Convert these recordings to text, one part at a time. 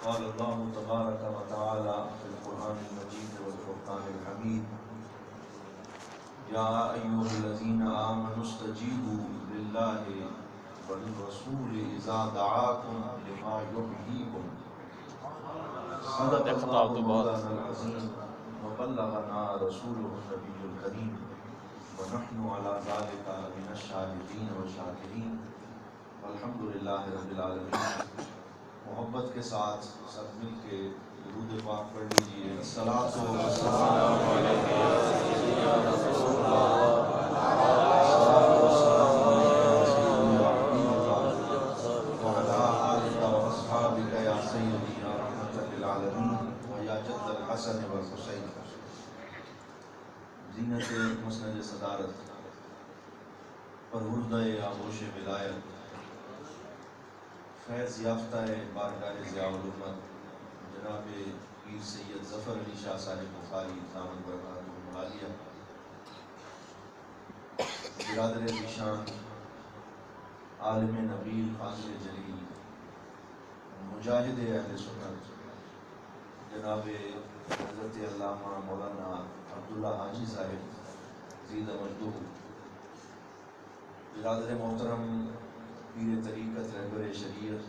قال الله تبارك وتعالى في القرآن المجيد والفرقان الحميد يا أيها الذين آمنوا استجيبوا لله وللرسول إذا دعاكم لما يحييكم صدق الله مولانا العظيم وبلغنا رسوله النبي الكريم ونحن على ذلك من الشاهدين والشاكرين والحمد لله رب العالمين۔ محبت کے ساتھ سب مل کے درود پاک پڑھ لیجیے۔ الصلاۃ والسلام علیک یا سیدی یا رسول اللہ، الصلاۃ والسلام وعلی آلک واصحابک یا سیدی یا رحمۃ للعالمین ویا جد الحسن والحسین۔ زینت مسند صدارت، پروردہ آغوش ولایت، فیض یافتہ بارگاہ ضیاء الامت جناب پیر سید ظفر علی شاہ صاحب بخاری دامت برکاتہ العالیہ، برادر ذیشان، عالم نبیل، فاضل جلیل، مجاہد اہل سنت جناب حضرت علامہ مولانا عبداللہ حاجی صاحب زید مجدو، برادر محترم پیر طریقت رہبر شریعت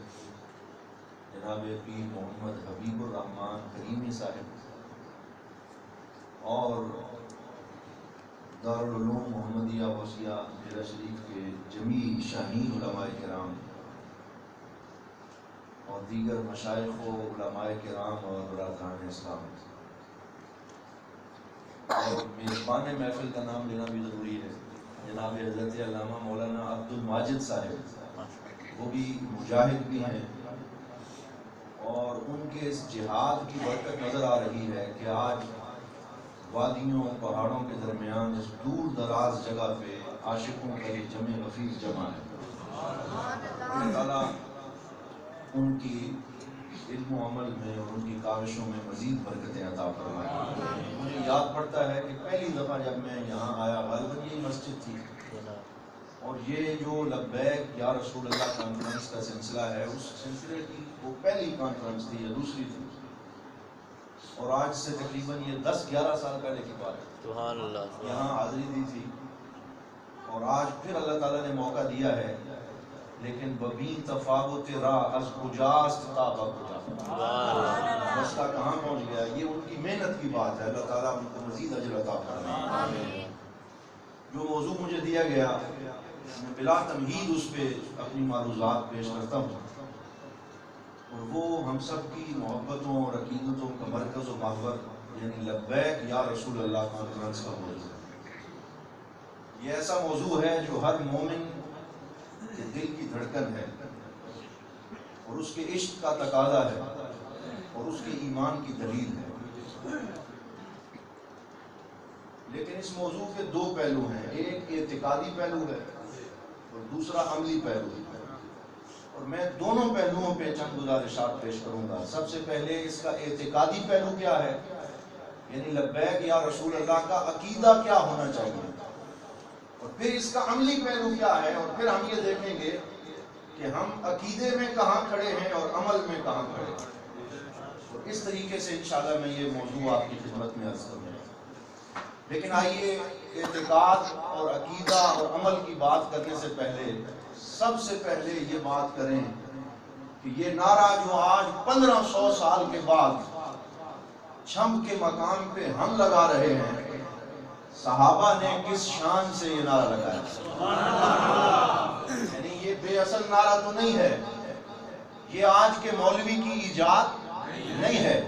جناب پیر محمد حبیب الرحمن کریمی صاحب، اور دارالعلوم محمدیہ وسیع میرا شریف کے جمیع شاہین علماء کرام اور دیگر مشائخ و علماء کرام اور برادران اسلام، اور میزبان محفل کا نام لینا بھی ضروری ہے، جناب حضرت علامہ مولانا عبد الماجد صاحب، وہ بھی مجاہد بھی ہیں، اور ان کے اس جہاد کی برکت نظر آ رہی ہے کہ آج وادیوں پہاڑوں کے درمیان اس دور دراز جگہ پہ عاشقوں کا یہ جمع غفیر جمع ہے۔ اللہ تعالیٰ ان کی علم و عمل میں اور ان کی کاوشوں میں مزید برکتیں عطا فرمائے۔ مجھے یاد پڑتا ہے کہ پہلی دفعہ جب میں یہاں آیا، غالباً یہی مسجد تھی، اور یہ جو لبیک یا رسول اللہ کانفرنس کا سلسلہ ہے، اس سلسلے کی وہ پہلی کانفرنس تھی یا دوسری تھی، اور آج سے تقریباً یہ 10-11 سال پہلے کی بات ہے۔ سبحان اللہ۔ یہاں حاضری دی تھی، اور آج پھر اللہ تعالیٰ نے موقع دیا ہے، لیکن ببین تفاوت راہ از کجاست تا بکجا، مسئلہ کہاں پہنچ گیا؟ یہ ان کی محنت کی بات ہے، اللہ تعالیٰ ان کو مزید اجر عطا فرمائے۔ جو موضوع مجھے دیا گیا میں بلا تمہید اس پہ اپنی معروضات پیش کرتا ہوں، اور وہ ہم سب کی محبتوں اور عقیدتوں کا مرکز و محور یعنی لبیک یا رسول اللہ کانفرنس کا موضوع ہے۔ یہ ایسا موضوع ہے جو ہر مومن کے دل کی دھڑکن ہے، اور اس کے عشق کا تقاضا ہے، اور اس کے ایمان کی دلیل ہے۔ لیکن اس موضوع کے دو پہلو ہیں، ایک اعتقادی پہلو ہے اور دوسرا عملی پہلو ہے، اور میں دونوں پہلوؤں پہ چند گزارشات پیش کروں گا۔ سب سے پہلے اس کا اعتقادی پہلو کیا ہے، یعنی لبیک یا رسول اللہ کا عقیدہ کیا ہونا چاہیے، اور پھر اس کا عملی پہلو کیا ہے، اور پھر ہم یہ دیکھیں گے کہ ہم عقیدے میں کہاں کھڑے ہیں اور عمل میں کہاں کھڑے ہیں، اور اس طریقے سے انشاءاللہ میں یہ موضوع آپ کی خدمت میں عرض کروں گا۔ لیکن آئیے اعتقاد اور عقیدہ اور عمل کی بات کرنے سے پہلے سب سے پہلے یہ بات کریں کہ یہ نعرہ جو آج 1500 سال کے بعد چھمب کے مقام پہ ہم لگا رہے ہیں، صحابہ نے کس شان سے یہ نعرہ لگایا؟ یعنی یہ بے اصل نعرہ تو نہیں ہے، یہ آج کے مولوی کی ایجاد نہیں ہے،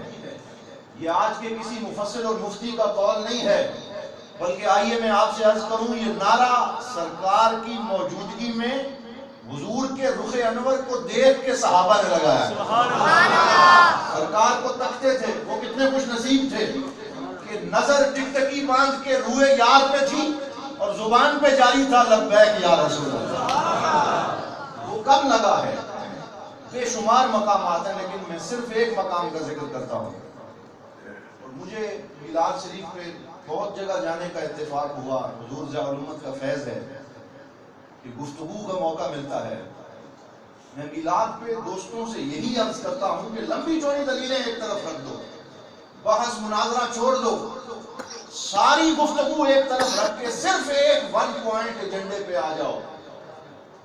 یہ آج کے کسی مفسر اور مفتی کا قول نہیں ہے، بلکہ آئیے میں آپ سے عرض کروں، یہ نعرہ سرکار کی موجودگی میں حضور کے رخ انور کو دیکھ کے صحابہ نے لگایا۔ سرکار کو تکتے تھے، وہ کتنے خوش نصیب تھے کہ نظر ٹکٹکی باندھ کے روئے یار پہ تھی اور زبان پہ جاری تھا لبیک یا رسول اللہ۔ وہ کب لگا ہے؟ بے شمار مقامات ہیں، لیکن میں صرف ایک مقام کا ذکر کرتا ہوں، اور مجھے میلاد شریف پہ بہت جگہ جانے کا اتفاق ہوا، حضور ضیاء الامت کا فیض ہے کہ گفتگو کا موقع ملتا ہے، میں میلاد پہ دوستوں سے یہی عرض کرتا ہوں کہ لمبی چوڑی دلیلیں ایک طرف رکھ دو، بحث مناظرہ چھوڑ دو، ساری گفتگو ایک طرف رکھ کے صرف ایک 1 پوائنٹ ایجنڈے پہ آ جاؤ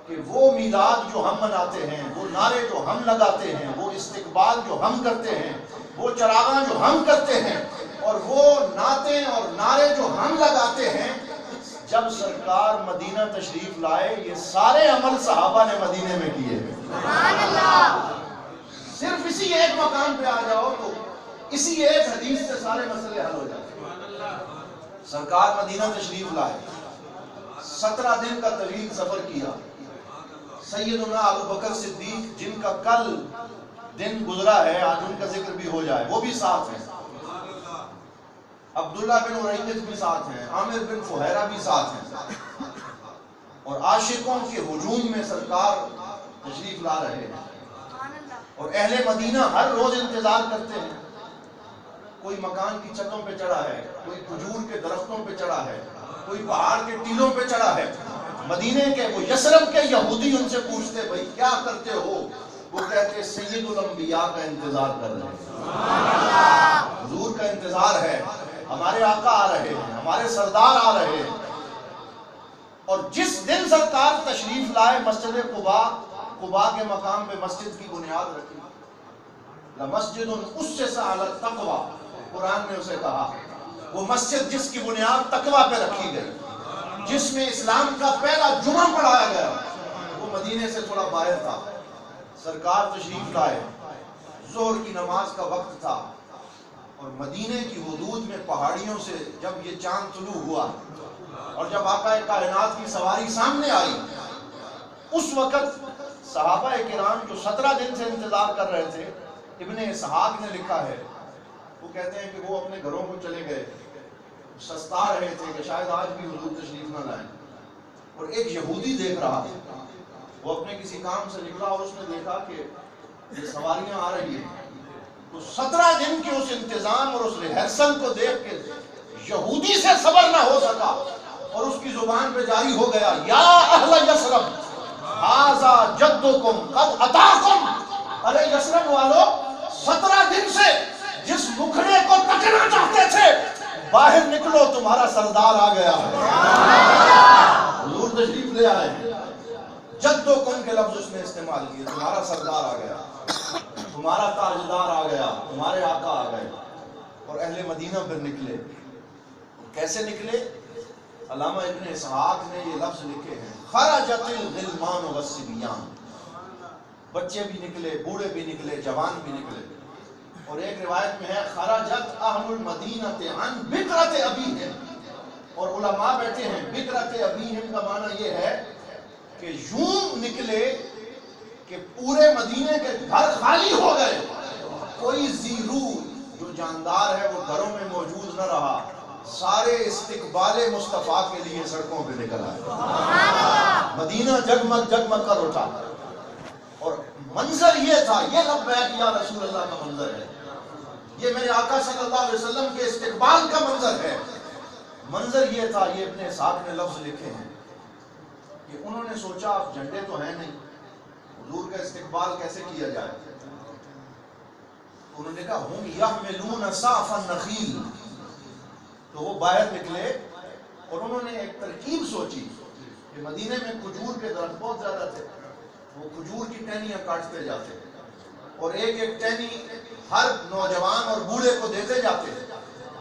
کہ وہ میلاد جو ہم مناتے ہیں، وہ نعرے جو ہم لگاتے ہیں، وہ استقبال جو ہم کرتے ہیں، وہ چراغاں جو ہم کرتے ہیں، اور وہ نعتیں اور نعرے جو ہم لگاتے ہیں، جب سرکار مدینہ تشریف لائے یہ سارے عمل صحابہ نے مدینے میں کیے ہیں۔ صرف اسی ایک مقام پہ آ جاؤ تو اسی ایک حدیث سے سارے مسئلے حل ہو جاتے ہیں۔ سرکار مدینہ تشریف لائے، 17 دن کا طویل سفر کیا، سیدنا ابو بکر صدیق جن کا کل دن گزرا ہے، آج ان کا ذکر بھی ہو جائے، وہ بھی ساتھ ہیں، عبداللہ بن عریقط بھی ساتھ ہیں، عامر بن فہیرہ بھی ساتھ ہیں، اور عاشقوں کے ہجوم میں سرکار تشریف لا رہے ہیں، اور اہل مدینہ ہر روز انتظار کرتے ہیں۔ کوئی مکان کی چھتوں پہ چڑھا ہے، کوئی کھجور کے درختوں پہ چڑھا ہے، کوئی پہاڑ کے ٹیلوں پہ چڑھا ہے۔ مدینے کے وہ یثرب کے یہودی ان سے پوچھتے بھائی کیا کرتے ہو؟ وہ کہتے سید الانبیاء کا انتظار کر رہے ہیں، حضور کا انتظار ہے، ہمارے آقا آ رہے ہیں، ہمارے سردار آ رہے ہیں۔ اور جس دن سرکار تشریف لائے مسجد قباء کے مقام پہ مسجد کی بنیاد رکھی، لَمَسْجِدٌ أُسِّسَ عَلَى التَّقْوَىٰ، قرآن نے اسے کہا وہ مسجد جس کی بنیاد تقویٰ پہ رکھی گئی، جس میں اسلام کا پہلا جمعہ پڑھایا گیا، وہ مدینے سے تھوڑا باہر تھا۔ سرکار تشریف لائے، ظہر کی نماز کا وقت تھا، اور مدینے کی حدود میں پہاڑیوں سے جب یہ چاند طلوع ہوا اور جب آقا کائنات کی سواری سامنے آئی، اس وقت صحابہ کرام جو 17 دن سے انتظار کر رہے تھے، ابن اسحاق نے لکھا ہے، وہ کہتے ہیں کہ وہ اپنے گھروں کو چلے گئے، سستا رہے تھے کہ شاید آج بھی حضور تشریف نہ لائیں، اور ایک یہودی دیکھ رہا تھا، وہ اپنے کسی کام سے نکلا اور اس نے دیکھا کہ یہ سواریاں آ رہی ہیں، تو 17 دن کے اس انتظام اور اس ریہرسل کو دیکھ کے یہودی سے صبر نہ ہو سکا، اور اس کی زبان پہ جاری ہو گیا، یا اہل یثرب ھذا جدکم قد اتاکم، ارے یثرب والو 17 دن سے جس مکھڑے کو تکنا چاہتے تھے باہر نکلو، تمہارا سردار آ گیا ہے، حضور تشریف لے آئے ہیں۔ جدکم کے لفظ اس نے استعمال کیے، تمہارا سردار آ گیا، تمہارا تاجدار آ گیا، تمہارے آقا آ گئے۔ اور اہل مدینہ پھر نکلے، کیسے نکلے؟ علامہ ابن اسحاق نے یہ لفظ لکھے ہیں، خرجت الغلمان والصبیان، بچے بھی نکلے، بوڑھے بھی نکلے، جوان بھی نکلے۔ اور ایک روایت میں ہے خرجت اہل المدینہ عن بکرۃ ابیہم، اور علماء بیٹھے ہیں، بکرۃ ابیہم کا معنی یہ ہے کہ یوں نکلے کہ پورے مدینے کے گھر خالی ہو گئے، کوئی ذی روح جو جاندار ہے وہ گھروں میں موجود نہ رہا، سارے استقبال مصطفیٰ کے لیے سڑکوں پہ نکل آئے، مدینہ جگمگ جگمگ کر اٹھا۔ اور منظر یہ تھا، یہ لبیک یا رسول اللہ کا منظر ہے، یہ میرے آقا صلی اللہ علیہ وسلم کے استقبال کا منظر ہے۔ منظر یہ تھا، یہ ابن اسحاق نے لفظ لکھے ہیں کہ انہوں نے سوچا اب جھنڈے تو ہیں نہیں، حضور کا استقبال کیسے کیا جائے؟ انہوں نے کہا ہم یحملون صاف النخیل، تو وہ باہر نکلے اور انہوں نے ایک ترکیب سوچی کہ مدینے میں کھجور کے درخت بہت زیادہ تھے، وہ کھجور کی ٹہنیاں کاٹتے جاتے اور ایک ایک ٹہنی ہر نوجوان اور بوڑھے کو دیتے جاتے۔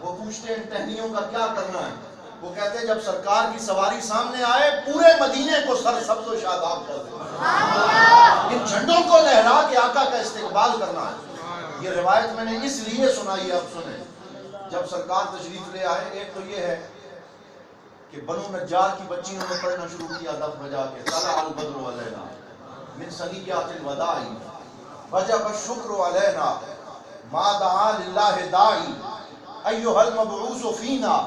وہ پوچھتے ان ٹہنیوں کا کیا کرنا ہے؟ وہ کہتے جب سرکار کی سواری سامنے آئے پورے مدینے کو سر سبز و شاداب کر دیں، ان جھنڈوں کو لہرا کے آقا کا استقبال کرنا ہے۔ یہ روایت میں نے اس لیے سنائی، اب سنیں۔ جب سرکار تشریف لے آئے، ایک تو یہ ہے کہ بنو نجار کی بچیوں نے پڑھنا شروع کیا دف بجا کے، طلع البدر علینا من ثنیات الوداع وجب الشکر علینا ما دعا للہ داعی ایھا المبعوث فینا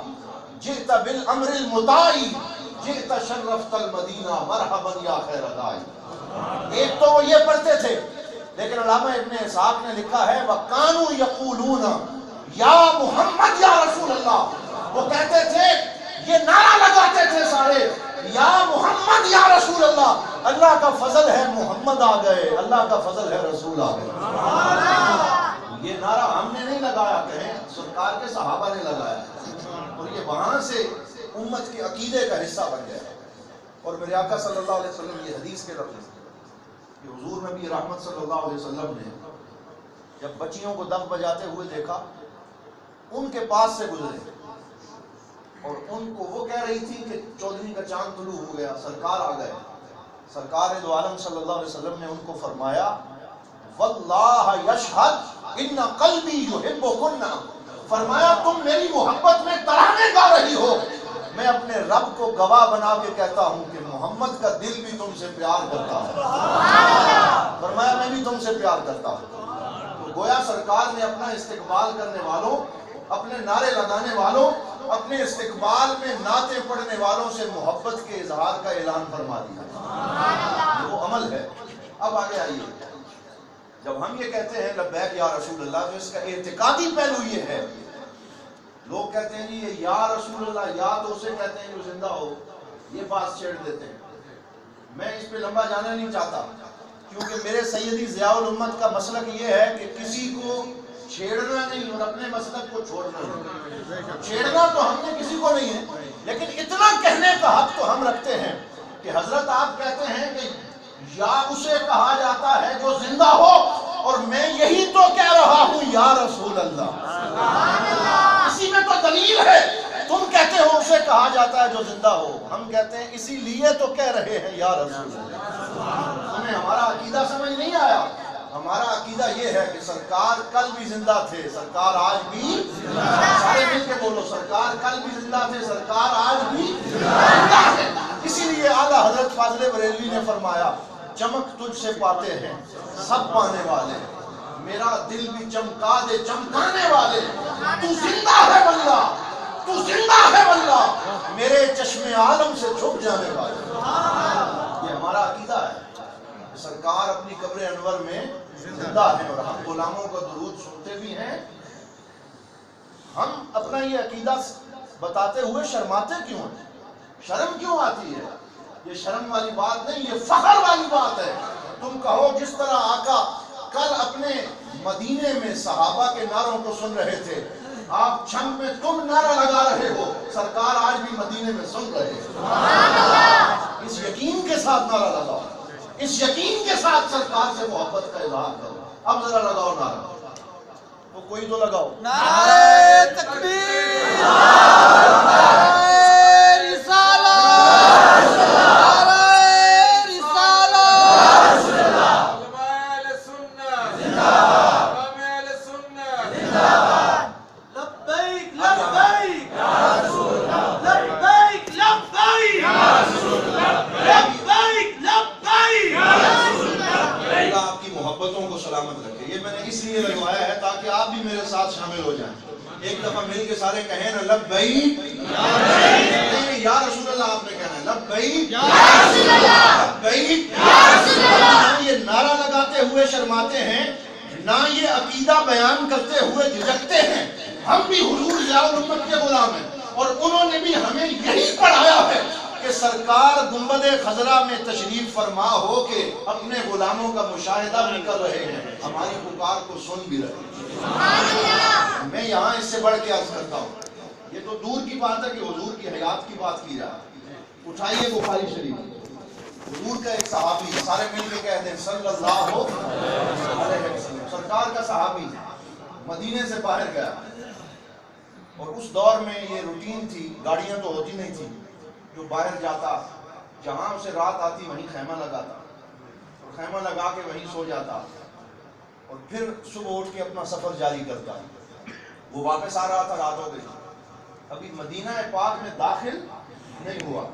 جئت بالامر المطاع جئت شرفت المدینہ مرحبا یا خیر داعی۔ ایک تو وہ یہ پڑھتے تھے، لیکن علامہ ابن اسحاق نے لکھا ہے وَكَانُوا يَقُولُونَ یا محمد یا رسول اللہ، وہ کہتے تھے، یہ نعرہ لگاتے تھے سارے، یا محمد یا رسول اللہ، اللہ کا فضل ہے محمد آ گئے، اللہ کا فضل ہے رسول آ گئے۔ یہ نعرہ ہم نے نہیں لگایا، کہیں سرکار کے صحابہ نے لگایا، اور یہ وہاں سے امت کے عقیدے کا حصہ بن گیا۔ اور میرے آقا صلی اللہ علیہ وسلم، یہ حدیث کے لفظ کہ حضور نبی رحمت صلی اللہ علیہ وسلم نے جب بچیوں کو دف بجاتے ہوئے دیکھا، ان کے پاس سے گزرے اور ان کو وہ کہہ رہی تھی کہ چودھری کا چاند طلوع ہو گیا، سرکار آ گئے۔ سرکار دو عالم صلی اللہ علیہ وسلم نے ان کو فرمایا واللہ یشہد ان قلبی یحبکن، فرمایا تم میری محبت میں ترانے گا رہی ہو، میں اپنے رب کو گواہ بنا کے کہتا ہوں کہ محمد کا دل بھی تم سے پیار کرتا ہے، فرمایا میں بھی تم سے پیار کرتا ہوں۔ تو گویا سرکار نے اپنا استقبال کرنے والوں، اپنے نعرے لگانے والوں، اپنے استقبال میں نعتیں پڑھنے والوں سے محبت کے اظہار کا اعلان فرما دیا۔ یہ وہ عمل ہے۔ اب آگے آئیے، جب ہم یہ کہتے ہیں لبیک یا رسول اللہ، تو اس کا اعتقادی پہلو یہ ہے، لوگ کہتے ہیں جی یہ یا رسول اللہ، یا تو اسے کہتے ہیں جو زندہ ہو، یہ بات چھیڑ دیتے ہیں۔ میں اس پہ لمبا جانا نہیں چاہتا، کیونکہ میرے سیدی ضیاء الامت کا مسلک یہ ہے کہ کسی کو چھیڑنا نہیں اور اپنے مسلک کو چھوڑنا نہیں۔ چھیڑنا تو ہم نے کسی کو نہیں ہے، لیکن اتنا کہنے کا حق تو ہم رکھتے ہیں کہ حضرت آپ کہتے ہیں کہ یا اسے کہا جاتا ہے جو زندہ ہو، اور میں یہی تو کہہ رہا ہوں یا رسول اللہ۔ اسی میں تو دلیل ہے۔ تم کہتے ہو اسے کہا جاتا ہے جو زندہ ہو، ہم کہتے ہیں اسی لیے تو کہہ رہے ہیں یا رسول اللہ۔ تمہیں ہمارا عقیدہ سمجھ نہیں آیا؟ ہمارا عقیدہ یہ ہے کہ سرکار کل بھی زندہ تھے، سرکار آج بھی، سارے مل کے بولو، سرکار کل بھی زندہ تھے، سرکار آج بھی زندہ ہے۔ اسی لیے اعلیٰ حضرت فاضل بریلوی نے فرمایا چمک تجھ سے پاتے ہیں سب پانے والے، میرا دل بھی چمکا دے چمکانے والے، تو زندہ ہے واللہ، تو زندہ ہے واللہ، میرے چشم عالم سے چھپ جانے والے۔ یہ ہمارا عقیدہ ہے، سرکار اپنی قبر انور میں زندہ ہے، اور ہم غلاموں کا درود سنتے بھی ہیں۔ ہم اپنا یہ عقیدہ بتاتے ہوئے شرماتے کیوں ہیں؟ شرم کیوں آتی ہے؟ یہ شرم والی بات نہیں، یہ فخر والی بات ہے۔ تم کہو جس طرح آقا کل اپنے مدینے میں صحابہ کے نعروں کو سن رہے تھے، آپ چھم میں تم نعرہ لگا رہے ہو، سرکار آج بھی مدینے میں سن رہے ہیں۔ اس یقین کے ساتھ نعرہ لگاؤ، اس یقین کے ساتھ سرکار سے محبت کا اظہار کرو۔ اب ذرا لگاؤ نعرہ، تو کوئی تو لگاؤ۔ نعرہ تکبیر، نعرہ رسالہ، نعرہ رسالہ، علماء اہل سنت زندہ باد، علماء اہل سنت زندہ باد، لبیک لبیک یا رسول اللہ، لبیک لبیک یا رسول اللہ، لبیک لبیک یا رسول اللہ۔ اللہ آپ کی محبتوں کو سلامت رکھے۔ یہ میں نے اس لیے لگوایا ہے تاکہ آپ بھی میرے ساتھ شامل ہو جائیں۔ ایک دفعہ مل کے سارے کہیں نا لبیک یا رسول اللہ، آپ نے کہنا ہے لبیک یا رسول اللہ، لبیک یا رسول اللہ۔ نہ یہ نعرہ لگاتے ہوئے شرماتے ہیں، نہ یہ عقیدہ بیان کرتے ہوئے جھجکتے ہیں۔ ہم بھی حضور ضیاء الامت کے غلام ہیں، اور انہوں نے بھی ہمیں یہی پڑھایا ہے کہ سرکار گنبد خضرا میں تشریف فرما ہو کے اپنے غلاموں کا مشاہدہ بھی کر رہے ہیں، ہماری پکار کو سن بھی رہے ہیں۔ میں یہاں اس سے بڑھ کے عرض کرتا ہوں، یہ تو دور کی بات ہے کہ حضور کی حیات کی بات کی جائے۔ اٹھائیے بخاری شریف، حضور کا ایک صحابی، سارے مل کے کہتے ہیں صلی اللہ علیہ وسلم، سرکار کا صحابی مدینے سے باہر گیا، اور اس دور میں یہ روٹین تھی، گاڑیاں تو ہوتی نہیں تھی، جو باہر جاتا جہاں اسے رات آتی وہیں خیمہ لگاتا، اور خیمہ لگا کے وہیں سو جاتا، اور پھر صبح اٹھ کے اپنا سفر جاری کرتا۔ وہ واپس آ رہا تھا، رات ہو گئی، ابھی مدینہ پاک میں داخل نہیں ہوا،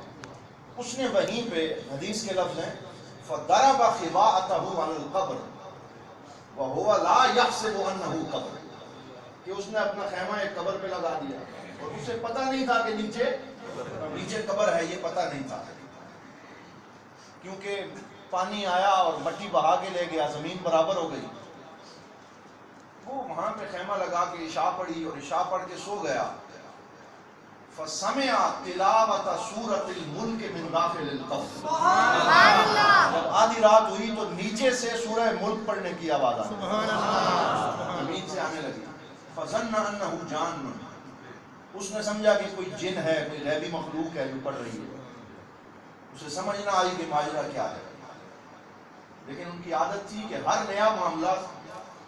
اس نے وہیں پہ، حدیث کے لفظ ہیں فَضَرَبَ خِبَاءَتَهُ عَلَى الْقَبْرِ وَهُوَ لَا يَحْسِبُ أَنَّهُ قَبْرٌ، کہ اس نے اپنا خیمہ ایک قبر پہ لگا دیا، اور اسے پتہ نہیں تھا کہ نیچے قبر ہے، یہ پتہ نہیں تھا، کیونکہ پانی آیا اور مٹی بہا کے لے گیا، زمین برابر ہو گئی۔ وہ وہاں پہ خیمہ لگا کے عشاء پڑھی، اور عشاء پڑھ کے سو گیا۔ فسمع تلاوت سورۃ الملک من داخل القبر، جب آدھی رات ہوئی تو نیچے سے سورہ ملک پڑھنے کی آواز آئی، زمین سے آنے لگی۔ فظن انہ جان، اس نے سمجھا کہ کوئی جن ہے، کوئی غیبی مخلوق ہے جو پڑھ رہی ہے، اسے سمجھ نہ آئی کہ ماجرا کیا ہے۔ لیکن ان کی عادت تھی کہ ہر نیا معاملہ،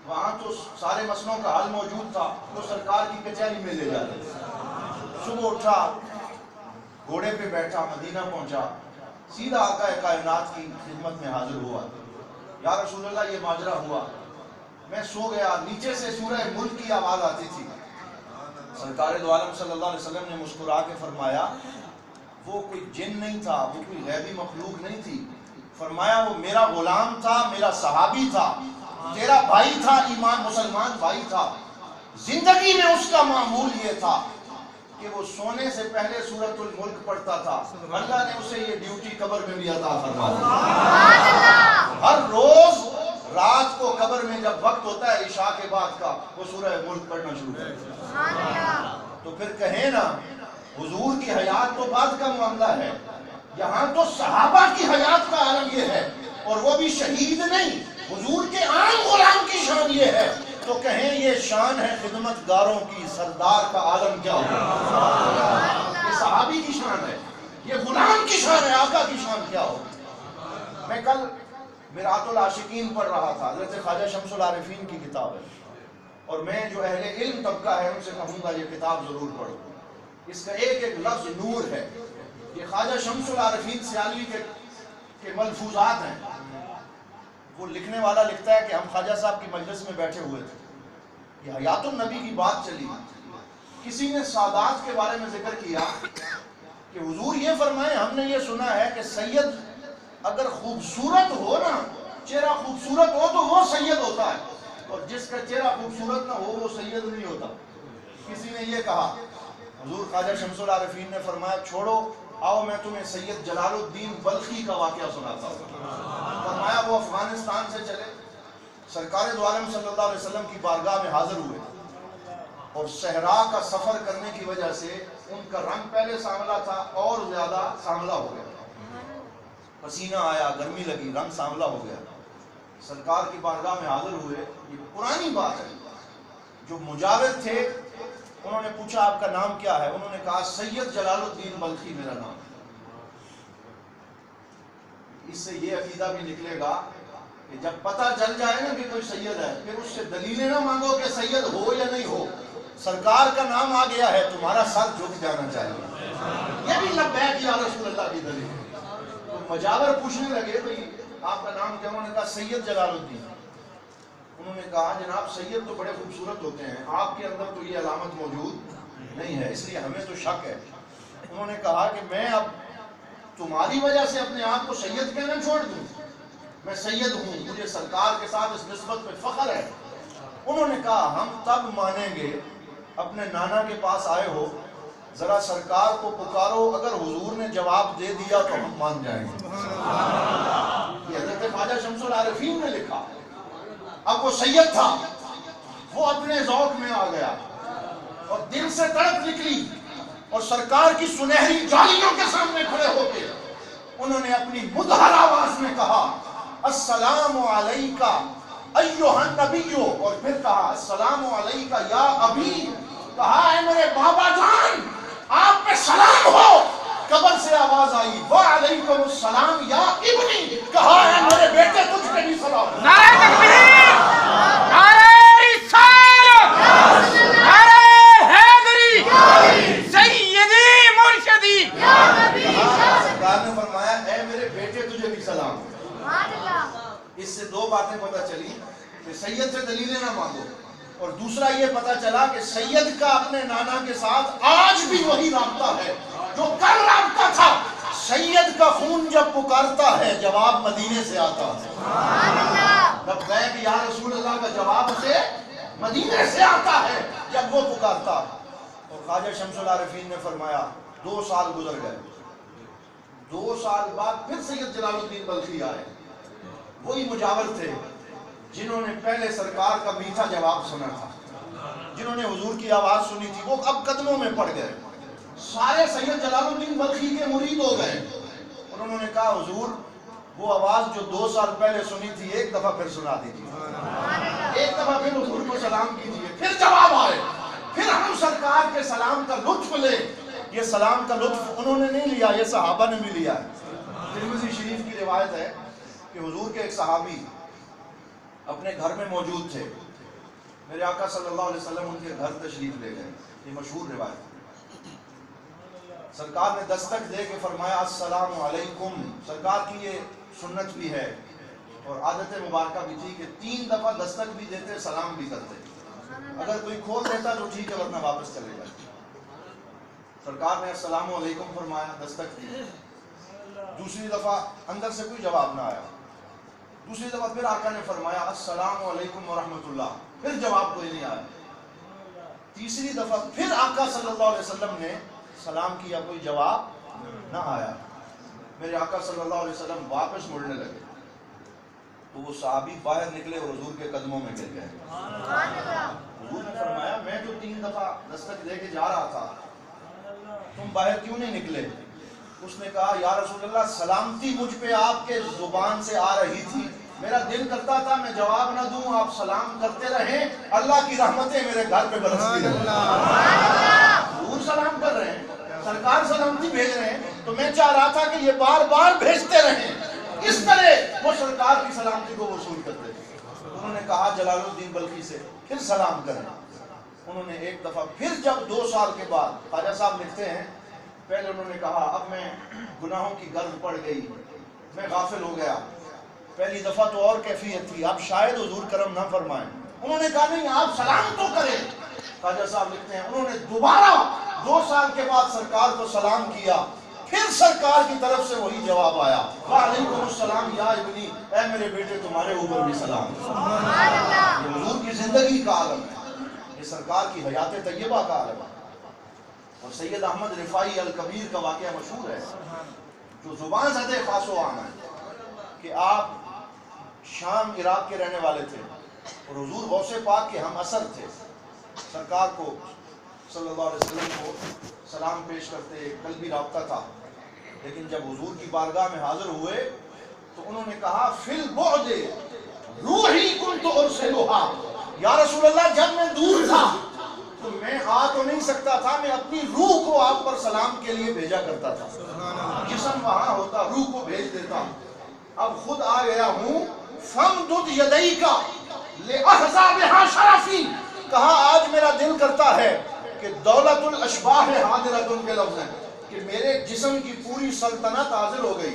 وہاں تو سارے مسئلوں کا حل موجود تھا، تو سرکار کی کچہری میں لے جاتے تھے۔ صبح اٹھا، گھوڑے پہ بیٹھا، مدینہ پہنچا، سیدھا آقا کائنات کی خدمت میں حاضر ہوا۔ یا رسول اللہ، یہ ماجرا ہوا، میں سو گیا، نیچے سے سورہ ملک کی آواز آتی تھی۔ سرکار دو عالم صلی اللہ علیہ وسلم نے مسکرا کے فرمایا وہ کوئی جن نہیں تھا، وہ کوئی غیبی مخلوق نہیں تھی، فرمایا وہ میرا غلام تھا، میرا صحابی تھا، تیرا بھائی تھا، ایمان مسلمان بھائی تھا۔ زندگی میں اس کا معمول یہ تھا کہ وہ سونے سے پہلے سورۃ الملک پڑھتا تھا، اللہ نے اسے یہ ڈیوٹی قبر میں بھی عطا فرما دی۔ ہر روز رات کو قبر میں جب وقت ہوتا ہے عشاء کے بعد کا، وہ سورہ ملک پڑھنا شروع کرتا۔ تو پھر کہیں نا، حضور کی حیات تو بعد کا معاملہ ہے، یہاں تو صحابہ کی حیات کا عالم یہ ہے، اور وہ بھی شہید نہیں، حضور کے عام غلام کی شان یہ ہے، تو کہیں یہ شان ہے خدمت گاروں کی، سردار کا عالم کیا ہوگا؟ یہ صحابی کی شان ہے، یہ غلام کی شان ہے، آقا کی شان کیا ہوگا؟ میں کل میرات العاشقین پڑھ رہا تھا، حضرت خواجہ شمس العارفین کی کتاب ہے، اور میں جو اہل علم طبقہ ہے ان سے کہوں گا یہ کتاب ضرور پڑھو، اس کا ایک ایک لفظ نور ہے۔ یہ خواجہ شمس العارفین سیالوی کے ملفوظات ہیں۔ وہ لکھنے والا لکھتا ہے کہ ہم خواجہ صاحب کی مجلس میں بیٹھے ہوئے تھے، یہ حیات النبی کی بات چلی، کسی نے سادات کے بارے میں ذکر کیا کہ حضور یہ فرمائے ہم نے یہ سنا ہے کہ سید اگر خوبصورت ہو نا، چہرہ خوبصورت ہو تو وہ سید ہوتا ہے، اور جس کا چہرہ خوبصورت نہ ہو وہ سید نہیں ہوتا۔ کسی نے یہ کہا، حضور خواجہ شمس العارفین نے فرمایا چھوڑو، آؤ میں تمہیں سید جلال الدین بلخی کا واقعہ سناتا ہوں۔ فرمایا وہ افغانستان سے چلے، سرکار دو عالم صلی اللہ علیہ وسلم کی بارگاہ میں حاضر ہوئے، اور صحرا کا سفر کرنے کی وجہ سے ان کا رنگ پہلے سانولا تھا اور زیادہ سانولا ہو گیا، پسینہ آیا، گرمی لگی، رنگ سانولا ہو گیا۔ سرکار کی بارگاہ میں حاضر ہوئے، یہ پرانی بات ہے، جو مجاور تھے انہوں نے پوچھا آپ کا نام کیا ہے؟ انہوں نے کہا سید جلال الدین بلخی میرا نام۔ اس سے یہ عقیدہ بھی نکلے گا کہ جب پتہ چل جائے نا کہ کوئی سید ہے، پھر اس سے دلیلیں نہ مانگو کہ سید ہو یا نہیں ہو، سرکار کا نام آ گیا ہے، تمہارا سر جھک جانا چاہیے۔ یہ بھی لبیک یا رسول اللہ کی دلیل۔ تو مجاور پوچھنے لگے بھئی آپ کا نام کیا؟ انہوں نے کہا سید جلال الدین۔ انہوں نے کہا جناب سید تو بڑے خوبصورت ہوتے ہیں، آپ کے اندر تو یہ علامت موجود نہیں ہے، اس لیے ہمیں تو شک ہے۔ انہوں نے کہا کہ میں اب تمہاری وجہ سے اپنے آپ کو سید کہنا چھوڑ دوں؟ میں سید ہوں، مجھے سرکار کے ساتھ اس نسبت پہ فخر ہے۔ انہوں نے کہا ہم تب مانیں گے، اپنے نانا کے پاس آئے ہو، ذرا سرکار کو پکارو، اگر حضور نے جواب دے دیا تو ہم مان جائیں گے۔ یہ حضرت خواجہ شمس العارفین نے لکھا۔ اب وہ سید تھا، وہ اپنے ذوق میں آ گیا اور دل سے تڑپ نکلی، اور سرکار کی سنہری جالیوں کے سامنے کھڑے ہو کے انہوں نے اپنی مدھر آواز میں کہا السلام علیکہ ایھا النبی، اور پھر کہا السلام علیکہ یا ابی، کہا اے میرے بابا جان آپ پہ سلام ہو۔ قبر سے آواز آئی وعلیکم السلام یا ابنی، کہا اے میرے بیٹے تجھ پہ بھی سلام۔ نعرہ تکبیر، نعرہ رسالت، نعرہ حیدری، سیدی مرشدی۔ سرکار نے فرمایا اے میرے بیٹے تجھے بھی سلام۔ اس سے دو باتیں پتہ چلی کہ سید سے دلیلیں نہ مانگو، اور دوسرا یہ پتہ چلا کہ سید کا اپنے نانا کے ساتھ آج بھی وہی رابطہ ہے جو کل رابطہ تھا۔ سید کا خون جب پکارتا ہے جواب مدینے سے آتا ہے۔ جب کہے کہ یا رسول اللہ کا جواب اسے مدینے سے آتا ہے جب وہ پکارتا۔ اور خواجہ شمس العارفین نے فرمایا 2 سال گزر گئے، 2 سال بعد پھر سید جلال الدین بلخی آئے، وہی مجاور تھے جنہوں نے پہلے سرکار کا میٹھا جواب سنا تھا، جنہوں نے حضور کی آواز سنی تھی، وہ اب قدموں میں پڑ گئے۔ سارے سید جلال الدین بلخی کے مرید ہو گئے اور انہوں نے کہا حضور وہ آواز جو 2 سال پہلے سنی تھی ایک دفعہ پھر سنا دیجیے، ایک دفعہ پھر حضور کو سلام کیجیے، پھر جواب آئے، پھر ہم سرکار کے سلام کا لطف لیں۔ یہ سلام کا لطف انہوں نے نہیں لیا، یہ صحابہ نے بھی لیا ہے۔ ترمذی شریف کی روایت ہے کہ حضور کے ایک صحابی اپنے گھر میں موجود تھے، میرے آقا صلی اللہ علیہ وسلم ان کے گھر تشریف لے گئے، یہ مشہور روایت ہے۔ سرکار نے دستک دے کے فرمایا السلام علیکم۔ سرکار کی یہ سنت بھی ہے اور عادت مبارکہ بھی تھی کہ 3 دفعہ دستک بھی دیتے، سلام بھی کرتے، اگر کوئی کھول دیتا تو ٹھیک ہے ورنہ واپس چلے جاتے۔ سرکار نے السلام علیکم فرمایا، دستک دی، دوسری دفعہ اندر سے کوئی جواب نہ آیا، دوسری دفعہ پھر آقا نے فرمایا السلام علیکم ورحمۃ اللہ، پھر جواب کوئی نہیں آیا، تیسری دفعہ پھر آقا صلی اللہ علیہ وسلم نے سلام کیا، کوئی جواب نہ آیا۔ میرے آقا صلی اللہ علیہ وسلم واپس مڑنے لگے تو وہ صحابی باہر نکلے اور حضور کے قدموں میں گر گئے۔ حضور نے فرمایا میں تو 3 دفعہ دستک دے کے جا رہا تھا، تم باہر کیوں نہیں نکلے؟ اس نے کہا یا رسول اللہ سلامتی مجھ پہ آپ کے زبان سے آ رہی تھی، میرا دل کرتا تھا میں جواب نہ دوں، آپ سلام کرتے رہیں، اللہ کی رحمتیں میرے گھر پہ برستی رہیں۔ حضور سلام کر رہے ہیں، سرکار سلامتی بھیج رہے ہیں، تو میں چاہ رہا تھا کہ یہ بار بار بھیجتے رہیں، اس طرح وہ سرکار کی سلامتی کو وصول کرتے تھے۔ انہوں نے کہا جلال الدین بلخی سے پھر سلام کریں، انہوں نے ایک دفعہ پھر جب 2 سال کے بعد، خواجہ صاحب لکھتے ہیں پہلے انہوں نے کہا اب میں گناہوں کی گرد پڑ گئی، میں غافل ہو گیا، پہلی دفعہ تو اور کیفیت تھی، اب شاید حضور کرم نہ فرمائیں، انہوں نے کہا نہیں آپ سلام تو کریں۔ خواجہ صاحب لکھتے ہیں انہوں نے دوبارہ 2 سال کے بعد سرکار کو سلام کیا، پھر سرکار کی طرف سے وہی جواب آیا وعلیکم السلام یا ابنی، اے میرے بیٹے تمہارے اوپر بھی سلام۔ یہ حضور کی زندگی کا عالم ہے، یہ سرکار کی حیات طیبہ کا عالم ہے۔ اور سید احمد رفاعی الکبیر کا واقعہ مشہور ہے جو زبان زدے خاص و عام ہے کہ آپ شام عراق کے رہنے والے تھے اور حضور غوث پاک کے ہم اثر تھے، سرکار کو صلی اللہ علیہ وسلم کو سلام پیش کرتے، قلبی رابطہ تھا، لیکن جب حضور کی بارگاہ میں حاضر ہوئے تو انہوں نے کہا فی البعد روحی کنت ارسلھا، یا رسول اللہ جب میں دور تھا تو میں آ تو نہیں سکتا تھا، میں اپنی روح کو آپ پر سلام کے لیے بھیجا کرتا تھا، جسم وہاں ہوتا روح کو بھیج دیتا، اب خود آ گیا ہوں فامدد یدیک لاحظی بہا شرفی، کہا آج میرا دل کرتا ہے کہ دولت الاشباح حاضرۃ کے لفظ ہیں کہ میرے جسم کی پوری سلطنت حاضر ہو گئی،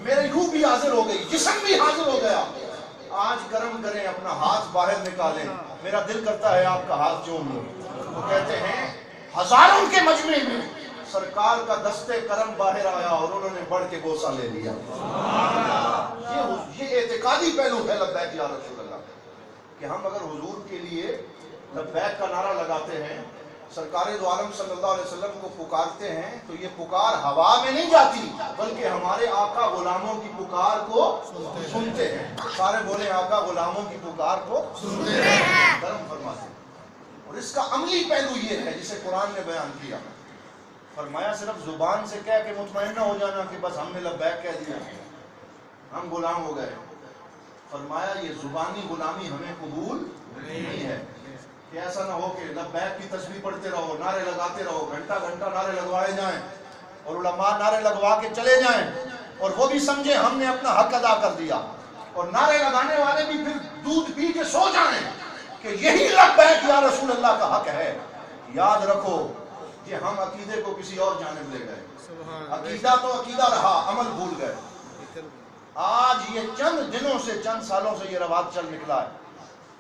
میری روح بھی حاضر ہو گئی، جسم بھی حاضر ہو گیا، آج کرم کریں اپنا ہاتھ باہر نکالیں، میرا دل کرتا ہے آپ کا ہاتھ چوم لوں۔ وہ کہتے ہیں ہزاروں کے مجمع میں سرکار کا دستے کرم باہر آیا اور انہوں نے بڑھ کے بوسہ لے لیا۔ یہ اعتقادی پہلو ہے لبیک یا رسول اللہ کہ ہم اگر حضور کے لیے لبیک کا نعرہ لگاتے ہیں، سرکار دو عالم صلی اللہ علیہ وسلم کو پکارتے ہیں تو یہ پکار ہوا میں نہیں جاتی بلکہ ہمارے آقا غلاموں کی پکار کو سنتے ہیں۔ سارے بولے آقا غلاموں کی پکار کو سنتے ہیں، کرم فرماتے ہیں۔ اور اس کا عملی پہلو یہ ہے جسے قرآن نے بیان کیا، فرمایا صرف زبان سے کہہ کے مطمئن نہ ہو جانا کہ بس ہم نے لبیک کہہ دیا ہم غلام ہو گئے، فرمایا یہ زبانی غلامی ہمیں قبول نہیں ہے، کہ ایسا نہ ہو کہ لبیک کی تسبیح پڑھتے رہو، نعرے لگاتے رہو، گھنٹہ گھنٹہ نعرے لگوائے جائیں اور علماء نعرے لگوا کے چلے جائیں اور وہ بھی سمجھے ہم نے اپنا حق ادا کر دیا، اور نعرے لگانے والے بھی پھر دودھ پی کے سو جائیں کہ یہی لبیک یا رسول اللہ کا حق ہے۔ یاد رکھو کہ ہم عقیدے کو کسی اور جانب لے گئے، عقیدہ تو عقیدہ رہا، عمل بھول گئے۔ آج یہ چند دنوں سے چند سالوں سے یہ رواج چل نکلا ہے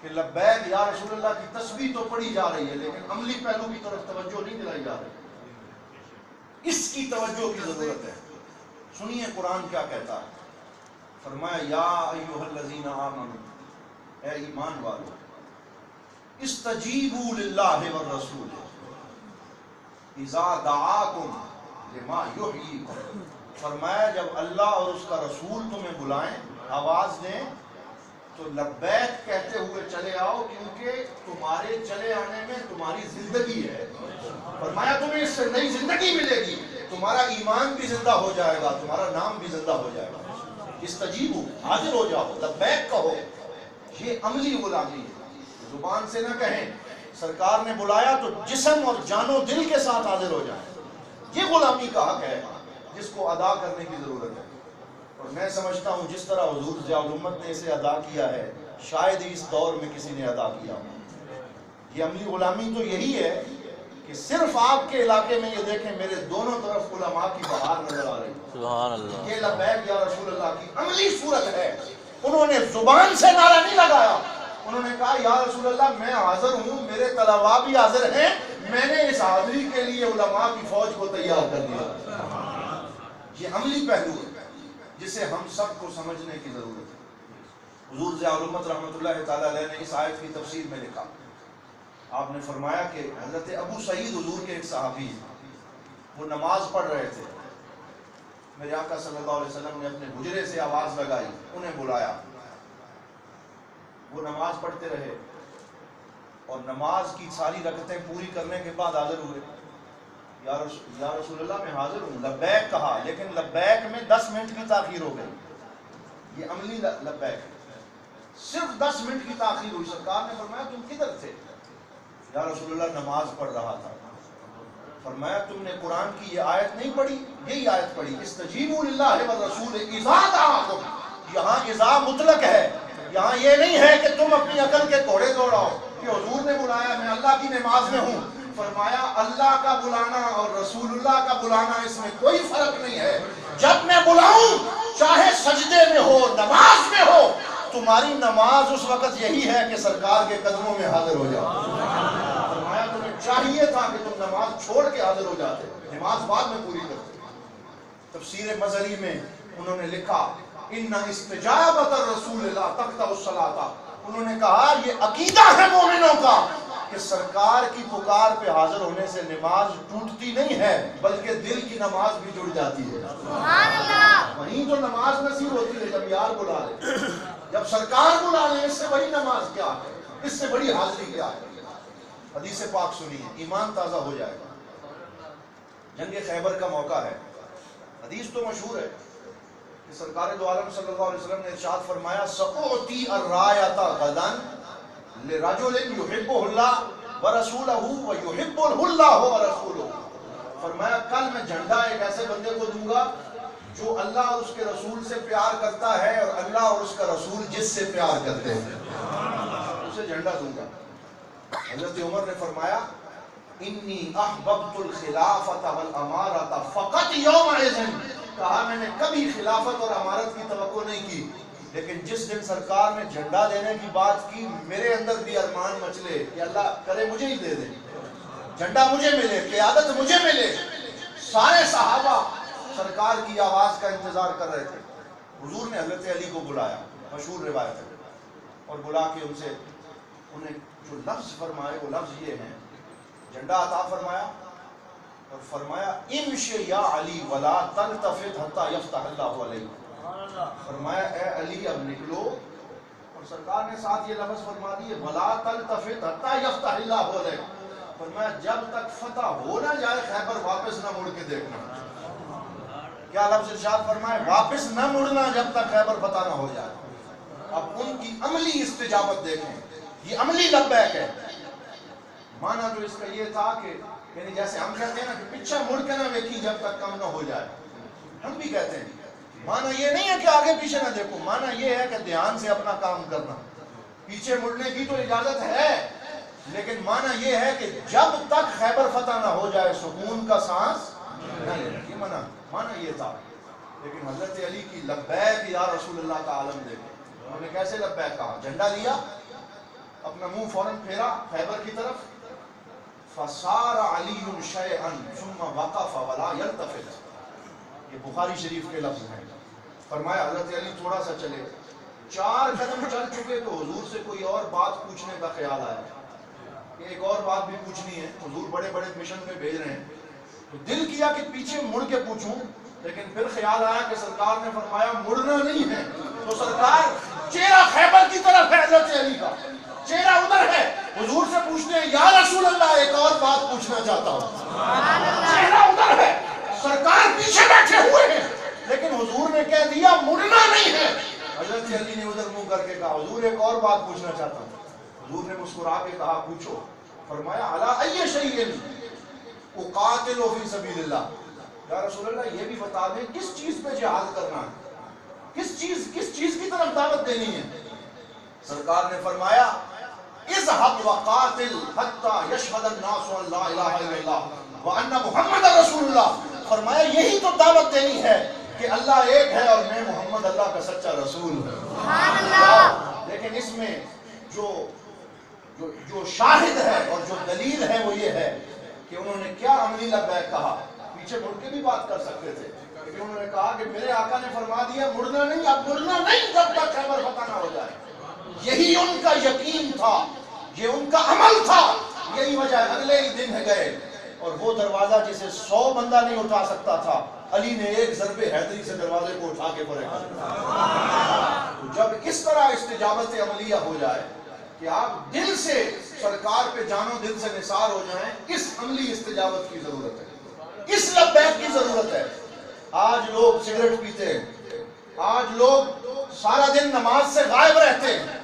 کہ لبیک یا رسول اللہ کی تسبیح تو پڑھی جا رہی ہے لیکن عملی پہلو کی طرف توجہ نہیں دلائی جا رہی، اس کی توجہ کی ضرورت ہے۔ سنیے قرآن کیا کہتا ہے، فرمایا یا ایھا الذین آمنوا، اے ایمان والو، استجیبوا للہ والرسول اذا دعاکم لما یحییکم، فرمایا جب اللہ اور اس کا رسول تمہیں بلائیں، آواز دیں تو لبیک کہتے ہوئے چلے آؤ، کیونکہ تمہارے ہمارے چلے آنے میں تمہاری زندگی ہے. فرمایا تمہیں اس سے نئی زندگی ملے گی, تمہارا ایمان بھی زندہ ہو جائے گا, تمہارا نام بھی زندہ ہو جائے گا. استجیبو, حاضر ہو جاؤ, لبیک کہو. یہ عملی غلامی ہے, زبان سے نہ کہیں. سرکار نے بلایا تو جسم اور جان و دل کے ساتھ حاضر ہو جائیں. یہ غلامی کا حق ہے جس کو ادا کرنے کی ضرورت ہے. اور میں سمجھتا ہوں جس طرح حضور ضیاء الامت نے اسے ادا کیا ہے شاید ہی اس دور میں کسی نے ادا کیا ہو. یہ عملی غلامی تو یہی ہے کہ صرف آپ کے علاقے میں یہ دیکھیں میرے دونوں طرف علماء کی بہار نظر آ رہی ہے. سبحان اللہ. یہ لبیک یا رسول اللہ کی عملی صورت ہے. انہوں نے زبان سے نعرہ نہیں لگایا, انہوں نے کہا یا رسول اللہ میں حاضر ہوں, میرے طلباء بھی حاضر ہیں, میں نے اس حاضری کے لیے علماء کی فوج کو تیار کر دیا. یہ عملی پہلو ہے جسے ہم سب کو سمجھنے کی ضرورت ہے. حضور ضیاء الامت رحمۃ اللہ تعالی علیہ نے اس آیت کی تفسیر میں لکھا, آپ نے فرمایا کہ حضرت ابو سعید حضور کے ایک صحابی ہیں, وہ نماز پڑھ رہے تھے. میرے آقا صلی اللہ علیہ وسلم نے اپنے حجرے سے آواز لگائی, انہیں بلایا. وہ نماز پڑھتے رہے اور نماز کی ساری رکعتیں پوری کرنے کے بعد حاضر ہوئے. یا رسول اللہ میں حاضر ہوں. لبیک کہا, لیکن لبیک میں 10 منٹ کی تاخیر ہو گئی. یہ عملی لبیک, صرف 10 منٹ کی تاخیر ہوئی. سرکار نے فرمایا تم کدھر تھے؟ یا رسول اللہ نماز پڑھ رہا تھا. فرمایا تم نے قرآن کی یہ آیت نہیں پڑھی؟ یہی آیت پڑھی, استجیبوا للہ والرسول اذا دعاکم. یہاں اذا مطلق ہے, یہاں یہ نہیں ہے کہ تم اپنی عقل کے گھوڑے دوڑاؤ کہ حضور نے بلایا میں اللہ کی نماز میں ہوں. فرمایا اللہ کا بلانا اور رسول اللہ کا بلانا اس میں کوئی فرق نہیں ہے. جب میں بلاؤں چاہے سجدے میں ہو نماز میں ہو, تمہاری نماز اس وقت یہی ہے کہ سرکار کے قدموں میں حاضر ہو جاؤ. فرمایا تمہیں چاہیے تھا کہ تم نماز چھوڑ کے حاضر ہو جاتے, نماز بعد میں پوری کرتے. تفسیر مظہری میں انہوں نے لکھا ان استجابت الرسول لا تقطع الصلاۃ. انہوں نے کہا یہ عقیدہ ہے مومنوں کا کہ سرکار کی پکار پہ حاضر ہونے سے نماز ٹوٹتی نہیں ہے بلکہ دل کی نماز بھی جڑ جاتی ہے. سبحان اللہ. وہیں تو نماز نصیب ہوتی ہے جب یار بلا لے, جب سرکار بلا لے. اس سے بڑی نماز کیا ہے, اس سے بڑی حاضری کیا ہے. حدیث پاک سنیے, ایمان تازہ ہو جائے گا. جنگ خیبر کا موقع ہے, حدیث تو مشہور ہے کہ سرکار دو عالم صلی اللہ علیہ وسلم نے ارشاد فرمایا سأعطی الرایۃ غدا لرجل یحبہ اللہ ورسولہ ویحبہ اللہ ورسولہ. فرمایا کل میں جھنڈا ایک ایسے بندے کو دوں گا جو اللہ اور اس کے رسول سے پیار کرتا ہے اور اللہ اور اس کا رسول جس سے پیار کرتے ہیں, اسے جھنڈا دوں گا. حضرت عمر نے فرمایا انی احببت الخلافۃ والامارۃ فقط یومئذ. کہا میں نے کبھی خلافت اور امارت کی توقع نہیں کی, لیکن جس دن سرکار نے جھنڈا دینے کی بات کی میرے اندر بھی ارمان مچلے کہ اللہ کرے مجھے ہی دے دے, جھنڈا مجھے ملے, قیادت مجھے ملے. سارے صحابہ سرکار کی آواز کا انتظار کر رہے تھے. حضور نے حضرت علی کو بلایا, مشہور روایت ہے, اور بلا کے ان سے انہیں جو لفظ فرمائے وہ لفظ یہ ہیں, جھنڈا عطا فرمایا اور فرمایا امشی یا علی ولا تلتفت حتی یفتح اللہ علیہ. فرمایا اے علی اب نکلو, اور سرکار نے ساتھ یہ لفظ فرما دیے ولا تلتفت حتی یفتح اللہ علیہ. فرمایا جب تک فتح ہو نہ جائے خیبر واپس نہ مڑ کے دیکھنا. کیا لفظ ارشاد فرمائے, واپس نہ مڑنا جب تک خیبر فتح نہ ہو جائے. اب ان کی عملی استجابت دیکھیں, یہ عملی لبیک ہے. مانا تو اس کا یہ تھا کہ یعنی جیسے ہم کہتے ہیں نا کہ پیچھے مڑ کے نہ دیکھی جب تک کم نہ ہو جائے, ہم بھی کہتے ہیں. مانا یہ نہیں ہے کہ آگے پیچھے نہ دیکھو, مانا یہ ہے کہ دھیان سے اپنا کام کرنا. پیچھے مڑنے کی تو اجازت ہے, لیکن مانا یہ ہے کہ جب تک خیبر فتح نہ ہو جائے سکون کا سانس نہ لینا. یہ مانا یہ تھا. لیکن حضرت علی کی لبیک یا رسول اللہ کا عالم دیکھیں, انہوں نے کیسے لبیک کہا. جھنڈا لیا, اپنا منہ فوراً پھیرا خیبر کی طرف. فصار علی شیئا ثم وقف ولا یلتفت. یہ بخاری شریف کے لفظ ہیں. فرمایا حضرت علی تھوڑا سا چلے, 4 قدم چل چکے تو حضور سے کوئی اور بات پوچھنے کا خیال آیا کہ ایک اور بات بھی پوچھنی ہے. حضور بڑے بڑے مشن میں بھیج رہے ہیں, تو دل کیا کہ پیچھے مڑ کے پوچھوں, لیکن پھر خیال آیا کہ سرکار نے فرمایا مڑنا نہیں ہے. تو سرکار چہرہ خیبر کی طرف ہے, حضرت علی کا چہرہ ادھر ہے. حضور سے پوچھنے یا رسول اللہ ایک اور بات پوچھنا چاہتا ہوں. چہرہ ادھر ہے, سرکار پیچھے بیٹھے ہوئے ہیں, لیکن حضور نے کہہ دیا مڑنا نہیں ہے. حضرت علی نے ادھر منہ کر کے کہا حضور ایک اور بات پوچھنا چاہتا ہوں. حضور نے مسکرا کے کہا پوچھو. فرمایا علی ای شیء اقاتل فی سبیل اللہ. یا رسول اللہ یہ بھی بتا دیں کس چیز پہ جہاد کرنا ہے, کس چیز کی طرف دعوت دینی ہے. سرکار نے فرمایا اذهب وقاتل حتى يشهد الناس ان لا الہ الا اللہ وان محمد رسول اللہ. فرمایا یہی تو دعوت دینی ہے کہ اللہ ایک ہے اور میں محمد اللہ کا سچا رسول ہوں. سبحان اللہ. لیکن اس میں جو شاہد ہے اور جو دلیل ہے وہ یہ ہے کہ انہوں نے کیا عملی لبیک کہا. پیچھے مڑ کے بھی بات کر سکتے تھے, لیکن انہوں نے کہا کہ میرے آقا نے فرما دیا مڑنا نہیں, اب مڑنا نہیں جب تک خیبر فتح نہ ہو جائے. یہی ان کا یقین تھا, یہ ان کا عمل تھا. یہی وجہ ہے اگلے ہی دن گئے اور وہ دروازہ جسے 100 بندہ نہیں اٹھا سکتا تھا, علی نے ایک ضرب حیدری سے دروازے کو اٹھا کے پرے کر دیا. جب اس طرح استجابت عملیہ ہو جائے کہ آپ دل سے سرکار پہ جانو دل سے نثار ہو جائیں, اس عملی استجابت کی ضرورت ہے, اس لبیک کی ضرورت ہے. آج لوگ سگریٹ پیتے ہیں, آج لوگ سارا دن نماز سے غائب رہتے ہیں,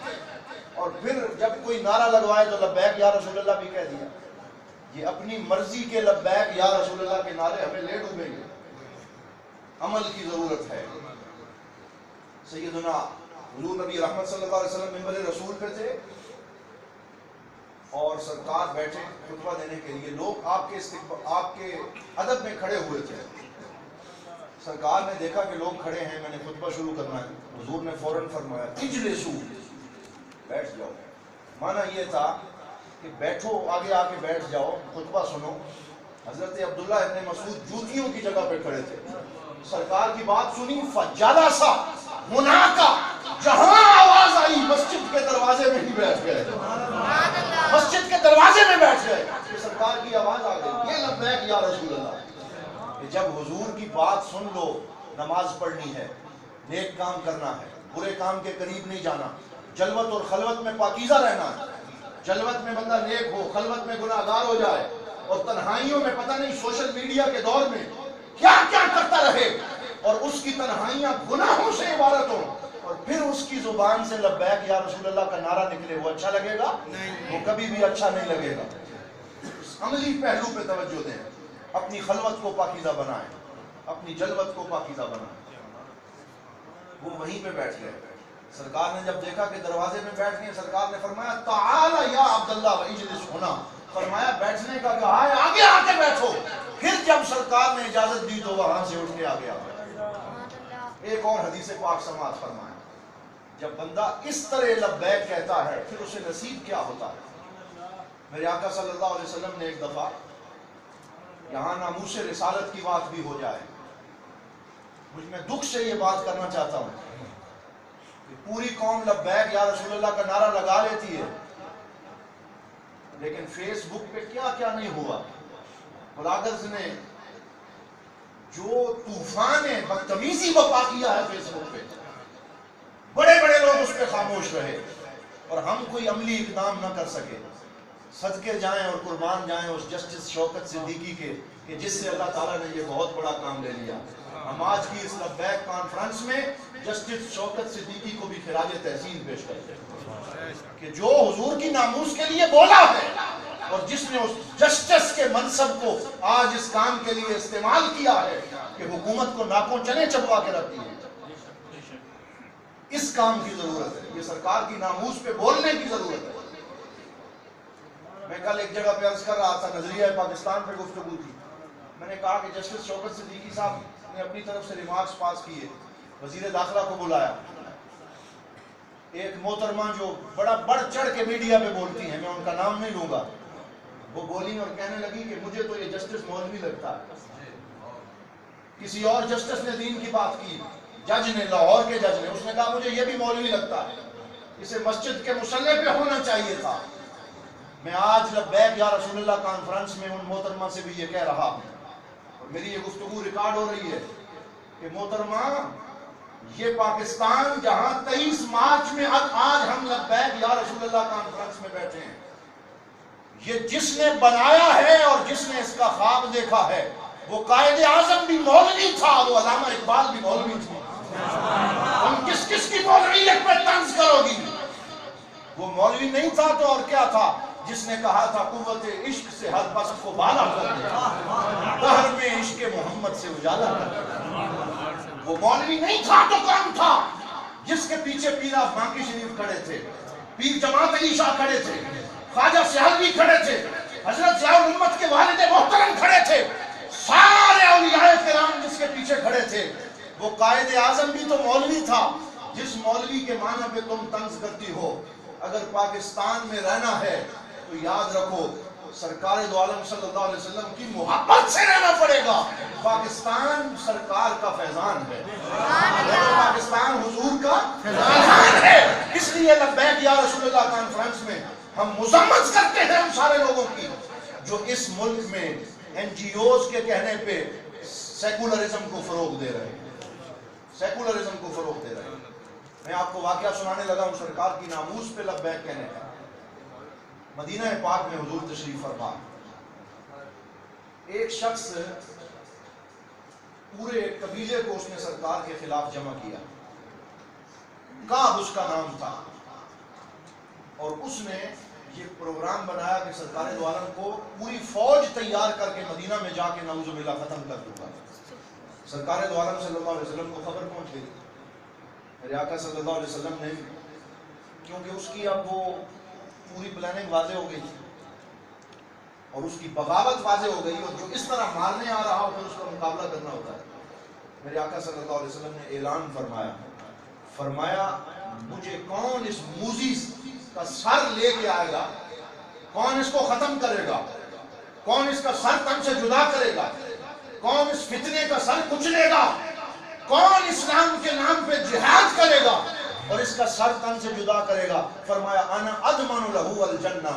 اور پھر جب کوئی نعرہ لگوائے تو لبیک یا رسول اللہ بھی کہہ دیا. یہ اپنی مرضی کے لبیک یا رسول اللہ کے نعرے ہمیں لے ڈوبیں گے. عمل کی ضرورت ہے. سیدنا حضور نبی رحمت صلی اللہ علیہ وسلم منبر رسول پہ تھے اور سرکار بیٹھے خطبہ دینے کے لیے. لوگ آپ کے ادب میں کھڑے ہوئے تھے. سرکار نے دیکھا کہ لوگ کھڑے ہیں, میں نے خطبہ شروع کرنا ہے. حضور نے فوراً فرمایا اجلسو, بیٹھ جاؤ. معنی یہ تھا کہ بیٹھو, آگے آ کے بیٹھ جاؤ, خطبہ سنو. حضرت عبداللہ ابن مسعود جوتیوں کی جگہ پہ کھڑے تھے. سرکار کی بات سنی, فجلسا مناکا, جہاں آواز آئی مسجد کے دروازے میں ہی بیٹھ گئے, مسجد کے دروازے میں بیٹھ گئے. سرکار کی آواز آ گئی, یہ لبیک یا رسول اللہ. کہ جب حضور کی بات سن لو, نماز پڑھنی ہے, نیک کام کرنا ہے, برے کام کے قریب نہیں جانا, جلوت اور خلوت میں پاکیزہ رہنا ہے. جلوت میں بندہ نیک ہو, خلوت میں گناہگار ہو جائے, اور تنہائیوں میں پتہ نہیں سوشل میڈیا کے دور میں کیا کیا کرتا رہے, اور اس کی تنہائیاں گناہوں سے عبارت ہوں, اور پھر اس کی زبان سے لبیک یا رسول اللہ کا نعرہ نکلے. وہ اچھا لگے گا؟ وہ کبھی بھی اچھا نہیں لگے گا. اس عملی پہلو پہ توجہ دیں, اپنی خلوت کو پاکیزہ بنائیں, اپنی جلوت کو پاکیزہ بنائیں. وہ وہیں پہ بیٹھ گئے. سرکار نے جب دیکھا کہ دروازے میں بیٹھ گئے, سرکار نے فرمایا تعال یا عبداللہ واجلس ہونا. فرمایا بیٹھنے کا کہا ہے, آگے آ کے بیٹھو. پھر جب سرکار نے اجازت دی تو وہاں سے اٹھ کے آ گیا. ایک اور حدیث پاک سماعت فرمایا, جب بندہ اس طرح لبیک کہتا ہے پھر اسے نصیب کیا ہوتا ہے. میرے آقا صلی اللہ علیہ وسلم نے ایک دفعہ, یہاں ناموس رسالت کی بات بھی ہو جائے, میں دکھ سے یہ بات کرنا چاہتا ہوں کہ پوری قوم لبیک یا رسول اللہ کا نعرہ لگا لیتی ہے, لیکن فیس بک پہ کیا کیا نہیں ہوا. بلاگرز نے جو طوفان بدتمیزی بپا کیا ہے فیس بک پہ, بڑے بڑے لوگ اس پہ خاموش رہے اور ہم کوئی عملی اقدام نہ کر سکے. صدقے جائیں اور قربان جائیں اس جسٹس شوکت صدیقی کے کہ جس سے اللہ تعالیٰ نے یہ بہت بڑا کام لے لیا. ہم آج کی اس لبیک کانفرنس میں جسٹس شوکت صدیقی کو بھی خراج تحسین پیش کرتے ہیں کہ جو حضور کی ناموس کے لیے بولا ہے اور جس نے اس جسٹس کے منصب کو آج اس کام کے لیے استعمال کیا ہے کہ حکومت کو ناکوں چنے چبوا کے رکھتی ہے. اس کام کی ضرورت ہے, یہ سرکار کی ناموس پہ بولنے کی ضرورت ہے. میں کل ایک جگہ پہ عرض کر رہا تھا, نظریہ پاکستان پہ گفتگو تھی. میں نے کہا کہ جسٹس شوکت صدیقی صاحب نے اپنی طرف سے ریمارکس پاس کیے, وزیر داخلہ کو بلایا. ایک محترمہ جو بڑا بڑھ چڑھ کے میڈیا پہ بولتی ہیں, میں ان کا نام نہیں لوں گا, وہ بولی اور کہنے لگی کہ مجھے تو یہ جسٹس مولوی لگتا ہے. کسی اور جسٹس نے دین کی بات کی, جج نے, لاہور کے جج نے, اس نے کہا مجھے یہ بھی مولوی لگتا ہے, اسے مسجد کے مصلی پہ ہونا چاہیے تھا. میں آج لبیک یا رسول اللہ کانفرنس میں ان محترمہ سے بھی یہ کہہ رہا ہوں, اور میری یہ گفتگو ریکارڈ ہو رہی ہے کہ محترمہ, یہ پاکستان جہاں 23 مارچ میں آج ہم لبیک یا رسول اللہ کانفرنس میں بیٹھے ہیں, یہ جس نے بنایا ہے اور جس نے اس کا خواب دیکھا ہے وہ قائد اعظم بھی مولوی تھا، وہ علامہ اقبال بھی مولوی تھے. تم کس کس کی مولویت پہ طنز کرو گی؟ وہ مولوی نہیں تھا تو اور کیا تھا؟ جس نے کہا تھا قوت عشق سے ہر پست کو بالا کر دے، دہر میں عشق محمد سے اجالا کر دے. وہ مولوی نہیں تھا تو کون تھا؟ جس کے پیچھے پیر بانکی شریف کھڑے تھے، پیر جماعت علی شاہ کھڑے تھے، خواجہ سہلوی کھڑے تھے، حضرت ضیاء الامت کے والد محترم کھڑے تھے، سارے اولیاء کرام جس کے پیچھے کھڑے تھے. وہ قائد اعظم بھی تو مولوی تھا. جس مولوی کے معنی پہ تم طنز کرتی ہو، اگر پاکستان میں رہنا ہے تو یاد رکھو سرکار دو عالم صلی اللہ علیہ وسلم کی محبت سے رہنا پڑے گا. پاکستان سرکار کا فیضان ہے، پاکستان حضور کا فیضان ہے. اس لیے لبیک یا رسول اللہ کانفرنس میں ہم مذمت کرتے ہیں ان سارے لوگوں کی جو اس ملک میں این جی اوز کے کہنے پہ سیکولرزم کو فروغ دے رہے ہیں، سیکولرزم کو فروغ دے رہے ہیں. میں آپ کو واقعہ سنانے لگا ہوں سرکار کی ناموس پہ لبیک کہنے کا. مدینہ پاک میں حضور تشریف فرما، ایک شخص پورے قبیلے کو اس نے سرکار کے خلاف جمع کیا. کعب اس کا نام تھا، اور اس نے یہ پروگرام بنایا کہ سرکار دو عالم کو پوری فوج تیار کر کے مدینہ میں جا کے نعوذ باللہ ختم کر دوں گا. سرکار دو عالم صلی اللہ علیہ وسلم کو خبر پہنچ گئی. میرے آقا صلی اللہ علیہ وسلم نے، کیونکہ اس کی اب وہ پوری پلاننگ واضح ہو گئی اور اس کی بغاوت واضح ہو گئی، اور جو اس طرح مارنے آ رہا ہو پھر اس کا مقابلہ کرنا ہوتا ہے. میرے آقا صلی اللہ علیہ وسلم نے اعلان فرمایا مجھے کون اس موذی کا سر لے کے آئے گا، کون اس کو ختم کرے گا، کون اس کا سر تن سے جدا کرے گا، کون اس فتنے کا سر کچلے گا، کون اسلام کے نام پہ جہاد کرے گا اور اس کا سر تن سے جدا کرے گا. فرمایا انا اضمن له الجنہ،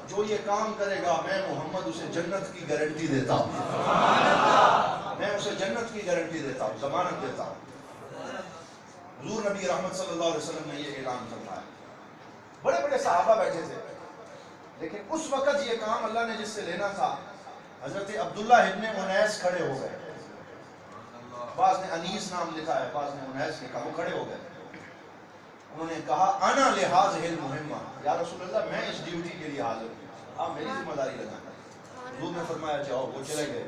جو یہ کام کرے گا میں محمد اسے جنت کی گارنٹی دیتا ہوں، میں اسے جنت کی گارنٹی دیتا ہوں، ضمانت دیتا ہوں. حضور نبی رحمت صلی اللہ علیہ وسلم نے یہ اعلان فرمایا. بڑے بڑے صحابہ بیٹھے تھے، لیکن اس وقت یہ کام اللہ نے جس سے لینا تھا، حضرت عبداللہ ابن انیس کھڑے ہو گئے. بعض نے انیس نام لکھا ہے، بعض نے انیس لکھا. وہ کھڑے ہو گئے، انہوں نے کہا انا لہذہ المہمہ، یا رسول اللہ میں اس ڈیوٹی کے لیے حاضر ہوں، آپ میری ذمہ داری لگانا. حضور نے فرمایا جاؤ. وہ چلے گئے.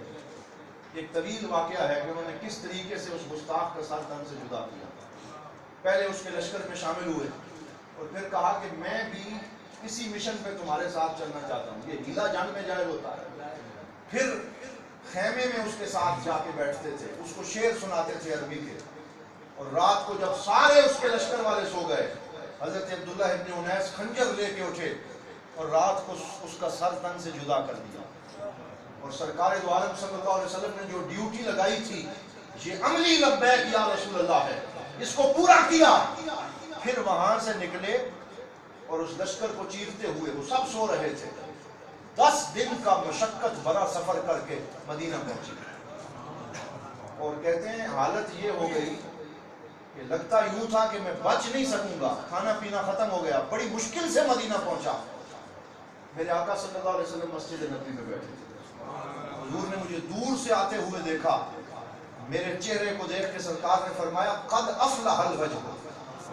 ایک طویل واقعہ ہے کہ انہوں نے کس طریقے سے اس گستاخ کا سر تن سے جدا کیا. پہلے اس کے لشکر میں شامل ہوئے اور پھر کہا کہ میں بھی اسی مشن پہ تمہارے ساتھ چلنا چاہتا ہوں. یہ ہیلا جنگ میں جائز ہوتا ہے. پھر خیمے میں اس کے ساتھ جا کے بیٹھتے تھے، اس کو شعر سناتے تھے عربی کے. اور رات کو جب سارے اس کے لشکر والے سو گئے، حضرت عبداللہ ابن انیس خنجر لے کے اٹھے اور رات کو اس کا سر تن سے جدا کر دیا. اور سرکار دو عالم صلی اللہ علیہ وسلم نے جو ڈیوٹی لگائی تھی، یہ عملی لبیک یا رسول اللہ ہے، اس کو پورا کیا. پھر وہاں سے نکلے اور اس لشکر کو چیرتے ہوئے، وہ سب سو رہے تھے، 10 دن کا مشقت بھرا سفر کر کے مدینہ پہنچے. اور کہتے ہیں حالت یہ ہو گئی کہ لگتا یوں تھا کہ میں بچ نہیں سکوں گا، کھانا پینا ختم ہو گیا، بڑی مشکل سے مدینہ پہنچا. میرے آقا صلی اللہ علیہ وسلم مسجد نبوی میں بیٹھے تھے. حضور نے مجھے دور سے آتے ہوئے دیکھا. میرے چہرے کو دیکھ کے سرکار نے فرمایا قد افلح الوجہ،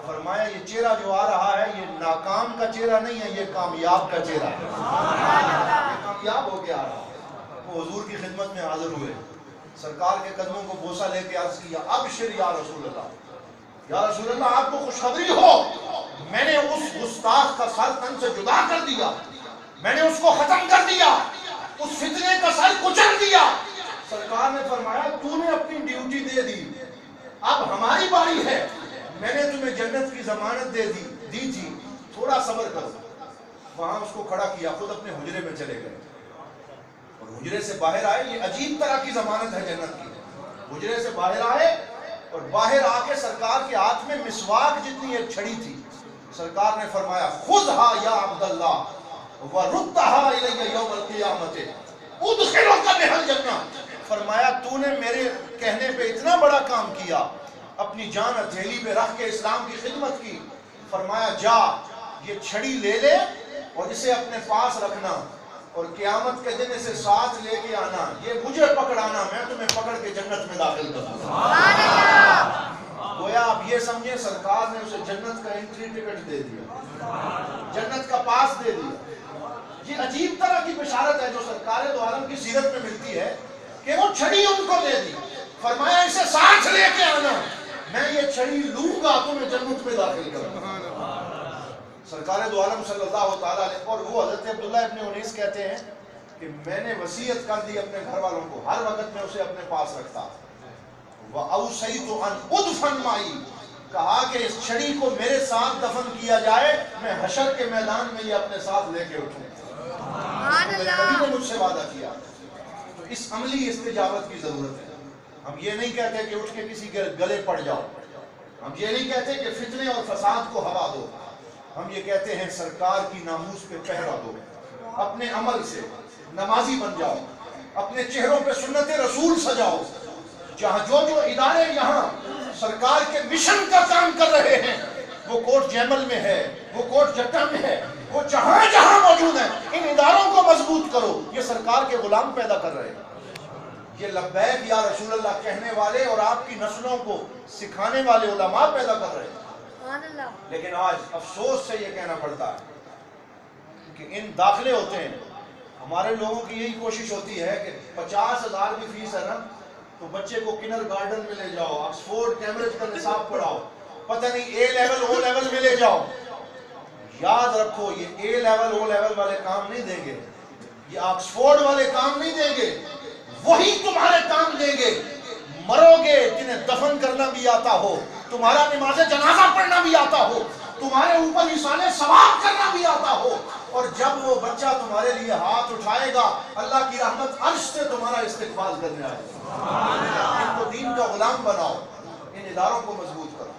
فرمایا یہ چہرہ جو آ رہا ہے یہ ناکام کا چہرہ نہیں ہے، یہ کامیاب کا چہرہ ہے، یہ کامیاب ہو کے آ رہا ہے. وہ حضور کی خدمت میں حاضر ہوئے، سرکار کے قدموں کو بوسہ لے کے عرض کیا ابشر یا رسول اللہ، یا رسول اللہ آپ کو خوشخبری ہو، میں نے اس گستاخ کا سر تن سے جدا کر دیا، میں نے اس کو ختم کر دیا، اس فتنے کا سر کچل دیا. سرکار نے فرمایا تو نے اپنی ڈیوٹی دے دی، اب ہماری باری ہے. میں نے تمہیں جنت کی ضمانت دی تھی، تھوڑا صبر کرو. وہاں اس کو کھڑا کیا، خود اپنے حجرے میں چلے گئے اور حجرے سے باہر آئے. یہ عجیب طرح کی ضمانت ہے جنت کی. حجرے سے باہر آئے اور باہر آ کے سرکار کے ہاتھ میں مسواک جتنی ایک چھڑی تھی. سرکار نے فرمایا خذھا یا عبداللہ وردھا الی یوم القیامت ادخلک بها الجنہ. فرمایا تو نے میرے کہنے پہ اتنا بڑا کام کیا، اپنی جان ہتھیلی پہ رکھ کے اسلام کی خدمت کی. فرمایا جا یہ چھڑی لے لے اور اسے اپنے پاس رکھنا، اور قیامت کے دن اسے ساتھ لے کے آنا، یہ مجھے پکڑانا، میں تمہیں پکڑ کے جنت میں داخل کروں۔ گویا آپ یہ سمجھیں سرکار نے اسے جنت کا انٹری ٹکٹ دے دیا، جنت کا پاس دے دیا۔ یہ عجیب طرح کی بشارت ہے جو سرکار دو عالم کی سیرت میں ملتی ہے کہ وہ چھڑی ان کو دے دی، فرمایا اسے ساتھ لے کے آنا، میں یہ چھڑی لوں گا تمہیں جنت میں داخل کروں گا۔ سرکار دو عالم صلی اللہ تعالیٰ علیہ، اور وہ حضرت عبداللہ ابن انیس کہتے ہیں کہ میں نے وصیت کر دی اپنے گھر والوں کو، ہر وقت میں اسے اپنے پاس رکھتا۔ وَأَوْصَيْتُ أَنْ أُدْفَنْ مَعِي، کہا کہ اس چھڑی کو میرے ساتھ دفن کیا جائے، میں حشر کے میدان میں یہ اپنے ساتھ لے کے اٹھوں۔ میرے نبی نے مجھ سے وعدہ کیا۔ تو اس عملی استجابت کی ضرورت ہے۔ ہم یہ نہیں کہتے کہ اٹھ کے کسی کے گلے پڑ جاؤ، ہم یہ نہیں کہتے کہ فتنے اور فساد کو ہوا دو، ہم یہ کہتے ہیں سرکار کی ناموس پہ پہرا دو، اپنے عمل سے نمازی بن جاؤ، اپنے چہروں پہ سنت رسول سجاؤ۔ جہاں جو ادارے یہاں سرکار کے مشن کا کام کر رہے ہیں، وہ کوٹ جیمل میں ہے، وہ کوٹ جٹا میں ہے، وہ جہاں جہاں موجود ہیں، ان اداروں کو مضبوط کرو۔ یہ سرکار کے غلام پیدا کر رہے ہیں، یہ لبیک یا رسول اللہ کہنے والے اور آپ کی نسلوں کو سکھانے والے علماء پیدا کر رہے ہیں۔ لیکن آج افسوس سے یہ کہنا پڑتا ہے کہ ان داخلے ہوتے ہیں، ہمارے لوگوں کی یہی کوشش ہوتی ہے کہ 50,000 کی فیس ہے نا تو بچے کو کنر گارڈن میں لے جاؤ، آکسفورڈ کیمبرج کا نصاب پڑھاؤ، پتہ نہیں اے لیول او لیول میں لے جاؤ۔ یاد رکھو یہ اے لیول او لیول والے کام نہیں دیں گے، یہ آکسفورڈ والے کام نہیں دیں گے، وہی تمہارے کام دیں گے۔ مرو گے جنہیں دفن کرنا بھی آتا ہو، تمہارا نماز جنازہ پڑھنا بھی آتا ہو، تمہارے اوپر ایصال ثواب کرنا بھی آتا ہو، اور جب وہ بچہ تمہارے لیے ہاتھ اٹھائے گا اللہ کی رحمت عرش سے تمہارا استقبال کرنے آئے گا۔ ان کو دین کا غلام بناؤ، ان اداروں کو مضبوط کرو۔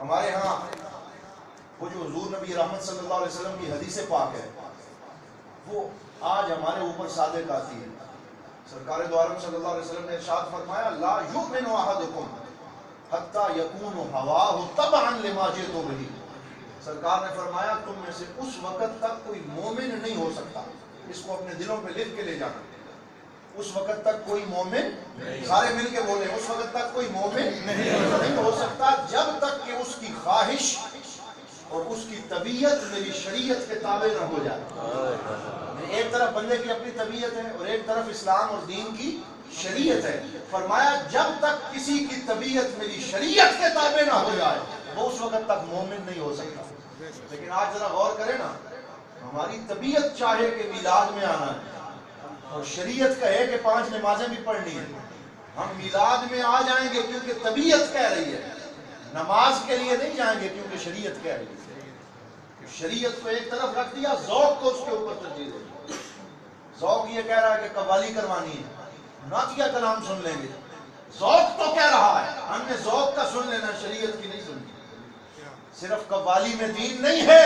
ہمارے ہاں وہ جو حضور نبی رحمت صلی اللہ علیہ وسلم کی حدیث پاک ہے وہ آج ہمارے اوپر صادق آتی ہے۔ سرکار دو عالم صلی اللہ علیہ وسلم نے ارشاد فرمایا لا یؤمن احدکم حتی یکون ہواہ تبعا لما جئت بہ۔ سرکار نے فرمایا تم میں سے اس وقت تک کوئی مومن نہیں ہو سکتا، اس کو اپنے دلوں پہ لکھ کے لے جانا، اس وقت تک کوئی مومن، سارے مل کے بولیں، اس وقت تک کوئی مومن نہیں ہو سکتا جب تک کہ اس کی خواہش اور اس کی طبیعت میری شریعت کے تابع نہ ہو جائے۔ ایک طرف بندے کی اپنی طبیعت ہے اور ایک طرف اسلام اور دین کی شریعت ہے۔ فرمایا جب تک کسی کی طبیعت میری شریعت کے تابع نہ ہو جائے وہ اس وقت تک مومن نہیں ہو سکتا۔ لیکن آج ذرا غور کریں نا، ہماری طبیعت چاہے کہ میلاد میں آنا ہے اور شریعت کہے کہ 5 نمازیں بھی پڑھنی ہیں، ہم میلاد میں آ جائیں گے کیونکہ طبیعت کہہ رہی ہے، نماز کے لیے نہیں جائیں گے کیونکہ شریعت کہہ رہی ہے۔ شریعت کو ایک طرف رکھ دیا، ذوق کو اس کے اوپر ترجیح دے دی۔ ذوق یہ کہہ رہا ہے کہ قوالی کروانی ہے، نعتیہ کلام سن لیں گے، ذوق تو کہہ رہا ہے، ہم نے ذوق کا سن لینا، شریعت کی نہیں سننی۔ صرف قوالی میں دین نہیں ہے،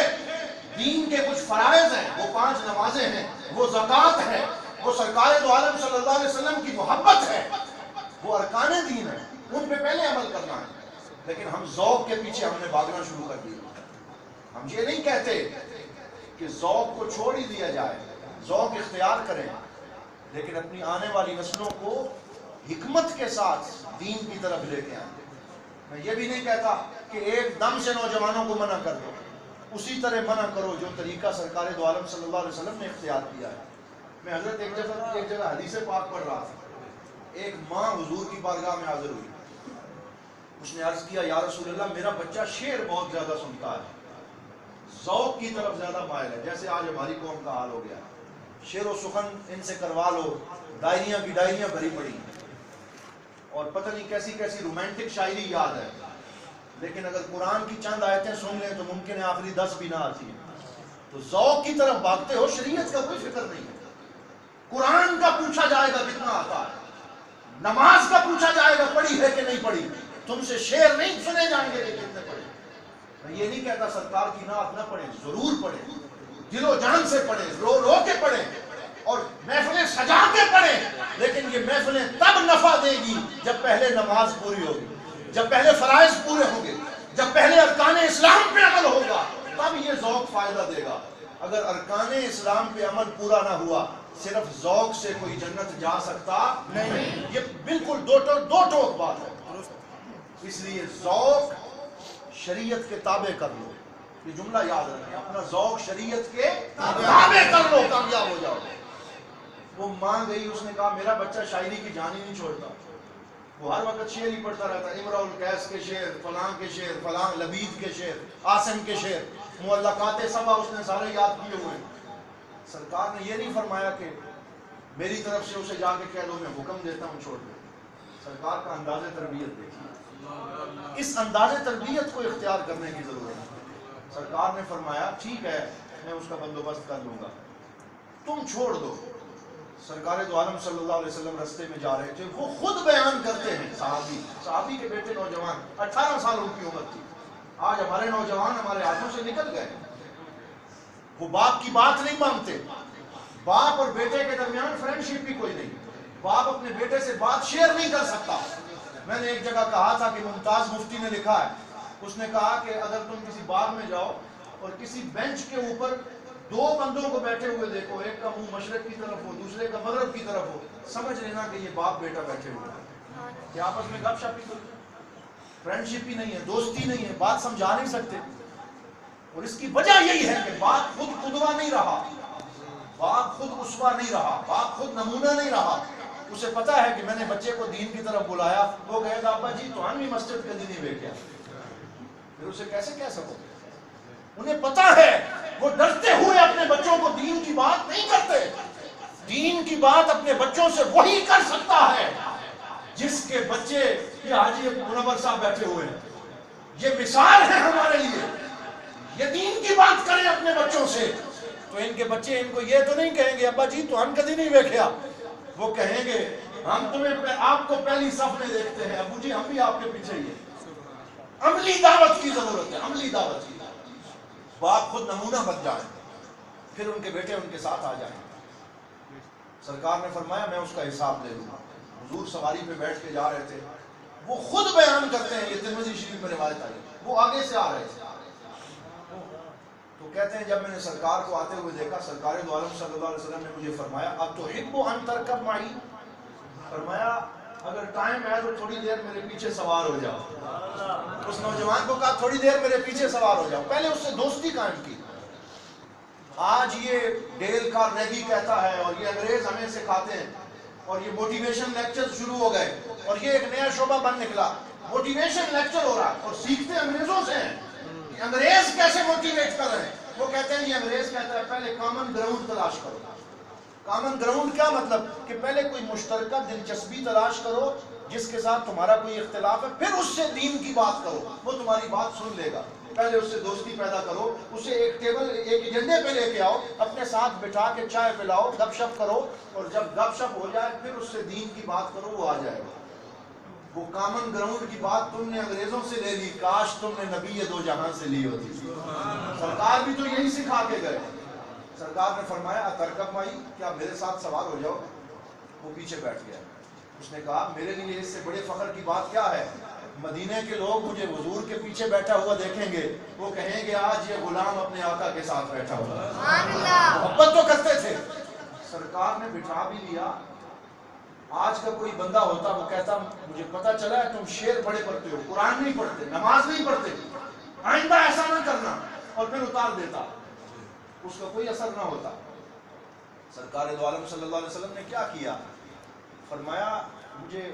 دین کے کچھ فرائض ہیں، وہ 5 نمازیں ہیں، وہ زکوٰۃ ہے، وہ سرکار دو عالم صلی اللہ علیہ وسلم کی محبت ہے، وہ ارکان دین ہے، ان پہ پہلے عمل کرنا ہے۔ لیکن ہم ذوق کے پیچھے ہم نے بھاگنا شروع کر دیا۔ ہم یہ نہیں کہتے کہ ذوق کو چھوڑ ہی دیا جائے، ذوق اختیار کریں، لیکن اپنی آنے والی نسلوں کو حکمت کے ساتھ دین کی طرف لے کے آئیں۔ میں یہ بھی نہیں کہتا کہ ایک دم سے نوجوانوں کو منع کر دو، اسی طرح منع کرو جو طریقہ سرکار دو عالم صلی اللہ علیہ وسلم نے اختیار کیا ہے۔ میں حضرت ایک جگہ حدیث پاک پڑھ رہا تھا، ایک ماں حضور کی بارگاہ میں حاضر ہوئی، اس نے عرض کیا یا رسول اللہ میرا بچہ شعر بہت زیادہ سنتا ہے، ذوق کی طرف زیادہ مائل ہے، جیسے آج ہماری قوم کا حال ہو گیا، شعر و سخن ان سے کروا لو، ڈائریاں کی ڈائریاں بھری پڑی ہیں اور پتہ نہیں کیسی کیسی رومانٹک شاعری یاد ہے، لیکن اگر قرآن کی چند آیتیں سن لیں تو ممکن ہے آخری 10 بھی نہ آتی ہیں۔ تو ذوق کی طرف بھاگتے ہو، شریعت کا کوئی فکر نہیں ہے۔ قرآن کا پوچھا جائے گا کتنا آتا ہے، نماز کا پوچھا جائے گا پڑھی ہے کہ نہیں پڑھی، تم سے شعر نہیں سنے جائیں گے کہ کتنے پڑھے۔ میں یہ نہیں کہتا سرکار کی نعت نہ پڑھیں، ضرور پڑھیں، دل و جان سے پڑھیں، رو رو کے پڑھیں اور محفلیں سجا کے پڑھیں، لیکن یہ محفلیں تب نفع دے گی جب پہلے نماز پوری ہوگی، جب پہلے فرائض پورے ہوں گے، جب پہلے ارکان اسلام پہ عمل ہوگا، تب یہ ذوق فائدہ دے گا۔ اگر ارکان اسلام پہ عمل پورا نہ ہوا صرف ذوق سے کوئی جنت جا سکتا نہیں. یہ بالکل دو ٹوک بات ہے. اس لیے ذوق شریعت کے تابع کر لو. یہ جملہ یاد رکھیں, اپنا ذوق شریعت کے تابع کر لو, کامیاب ہو جاؤ. وہ ماں گئی, اس نے کہا میرا بچہ شاعری کی جان ہی نہیں چھوڑتا, وہ ہر وقت شعر ہی پڑھتا رہتا, امرؤ القیس کے شعر, فلاں کے شعر, فلاں لبید کے شعر, عاصم کے شعر, معلقات سبا اس نے سارے یاد کیے ہوئے. سرکار نے یہ نہیں فرمایا کہ میری طرف سے اسے جا کے کہہ دو میں حکم دیتا ہوں چھوڑ دو. سرکار کا انداز تربیت دیکھیے, اس انداز تربیت کو اختیار کرنے کی ضرورت ہے. سرکار نے فرمایا ٹھیک ہے میں اس کا بندوبست کر لوں گا, تم چھوڑ دو. سرکار دو عالم صلی اللہ علیہ وسلم رستے میں جا رہے تھے, وہ خود بیان کرتے ہیں, صحابی کے بیٹے نوجوان, 18 سال ان کی عمر تھی. آج ہمارے نوجوان ہمارے ہاتھوں سے نکل گئے, وہ باپ کی بات نہیں مانتے. باپ اور بیٹے کے درمیان فرینڈشپ بھی کوئی نہیں. باپ اپنے بیٹے سے بات شیئر نہیں کر سکتا. میں نے ایک جگہ کہا تھا کہ ممتاز مفتی نے لکھا ہے, اس نے کہا کہ اگر تم کسی بار میں جاؤ اور کسی بینچ کے اوپر 2 بندوں کو بیٹھے ہوئے دیکھو, ایک کا منہ مشرق کی طرف ہو, دوسرے کا مغرب کی طرف ہو, سمجھ لینا کہ یہ باپ بیٹا بیٹھے ہوئے ہیں. کہ آپس میں گپ شپ ہی کوئی فرینڈشپ ہی نہیں ہے, دوستی نہیں ہے, بات سمجھا نہیں سکتے. اور اس کی وجہ یہی ہے کہ باپ خود قدوہ نہیں رہا, باپ خود اسوہ نہیں رہا, باپ خود نمونہ نہیں رہا. اسے پتا ہے کہ میں نے بچے کو دین کی طرف بلایا, وہ کہے گا ابا جی تو بھی مسجد کے دن ہی بے کیا, پھر اسے کیسے کہہ سکو. انہیں پتا ہے, وہ ڈرتے ہوئے اپنے بچوں کو دین کی بات نہیں کرتے. دین کی بات اپنے بچوں سے وہی کر سکتا ہے جس کے بچے, یہ حاجی منور صاحب بیٹھے ہوئے ہیں, یہ مثال ہے ہمارے لیے. یہ دین کی بات کریں اپنے بچوں سے تو ان کے بچے ان کو یہ تو نہیں کہیں گے ابا جی تو ہم کبھی نہیں دیکھا, وہ کہیں گے ہم تمہیں آپ کو پہلی صف میں دیکھتے ہیں, ابو جی ہم بھی آپ کے پیچھے ہی ہیں. عملی دعوت کی ضرورت ہے, عملی دعوت کی. باپ خود نمونہ بن جائے, پھر ان کے بیٹے ان کے ساتھ آ جائیں. سرکار نے فرمایا میں اس کا حساب لے لوں گا. حضور سواری پہ بیٹھ کے جا رہے تھے, وہ خود بیان کرتے ہیں, یہ ترمذی شریف میں روایت آئی, وہ آگے سے آ رہے تھے تو کہتے ہیں جب میں نے سرکار کو آتے ہوئے دیکھا, سرکار دو عالم صلی اللہ علیہ وسلم نے مجھے فرمایا اتحب ان ترکب معی, فرمایا اگر ٹائم ہے تو تھوڑی دیر میرے پیچھے سوار ہو جاؤ. اس نوجوان کو کہا تھوڑی دیر میرے پیچھے سوار ہو جاؤ. پہلے اس سے دوستی قائم کی. آج یہ ڈیل کارنیگی کہتا ہے اور یہ انگریز ہمیں سکھاتے ہیں اور یہ موٹیویشن لیکچر شروع ہو گئے اور یہ ایک نیا شعبہ بن نکلا. موٹیویشن لیکچر ہو رہا ہے اور سیکھتے انگریزوں سے ہیں. انگریز کیسے موٹیویٹ کر رہے ہیں, وہ کہتے ہیں یہ انگریز کہتا ہے پہلے کامن گراؤنڈ تلاش کرو. کامن گراؤنڈ کیا مطلب کہ پہلے کوئی مشترکہ دلچسپی تلاش کرو جس کے ساتھ تمہارا کوئی اختلاف ہے, پھر اس سے دین کی بات کرو, وہ تمہاری بات سن لے گا. پہلے اس سے دوستی پیدا کرو, اسے ایک ٹیبل ایک ایجنڈے پہ لے کے آؤ, اپنے ساتھ بٹھا کے چائے پلاؤ, گپ شپ کرو, اور جب گپ شپ ہو جائے پھر اس سے دین کی بات کرو, وہ آ جائے گا. وہ کامن گراؤنڈ کی بات تم نے انگریزوں سے لے لی, کاش تم نے نبی دو جہاں سے لی ہوتی. سرکار بھی تو یہی سکھا کے گئے. سرکار نے فرمایا اترکب معی, کیا میرے ساتھ سوار ہو جاؤ. وہ پیچھے بیٹھ گیا. اس نے کہا میرے لیے اس سے بڑے فخر کی بات کیا ہے, مدینے کے لوگ مجھے حضور کے پیچھے بیٹھا ہوا دیکھیں گے, وہ کہیں گے آج یہ غلام اپنے آقا کے ساتھ بیٹھا ہوا. محبت تو کرتے تھے. سرکار نے بٹھا بھی لیا. آج کا کوئی بندہ ہوتا وہ کہتا مجھے پتا چلا ہے تم شعر پڑھے پڑھتے ہو, قرآن نہیں پڑھتے, نماز نہیں پڑھتے, آئندہ ایسا نہ کرنا, اور پھر اتار دیتا, اس کا کوئی اثر نہ ہوتا. سرکار دو عالم صلی اللہ علیہ وسلم نے کیا کیا, فرمایا مجھے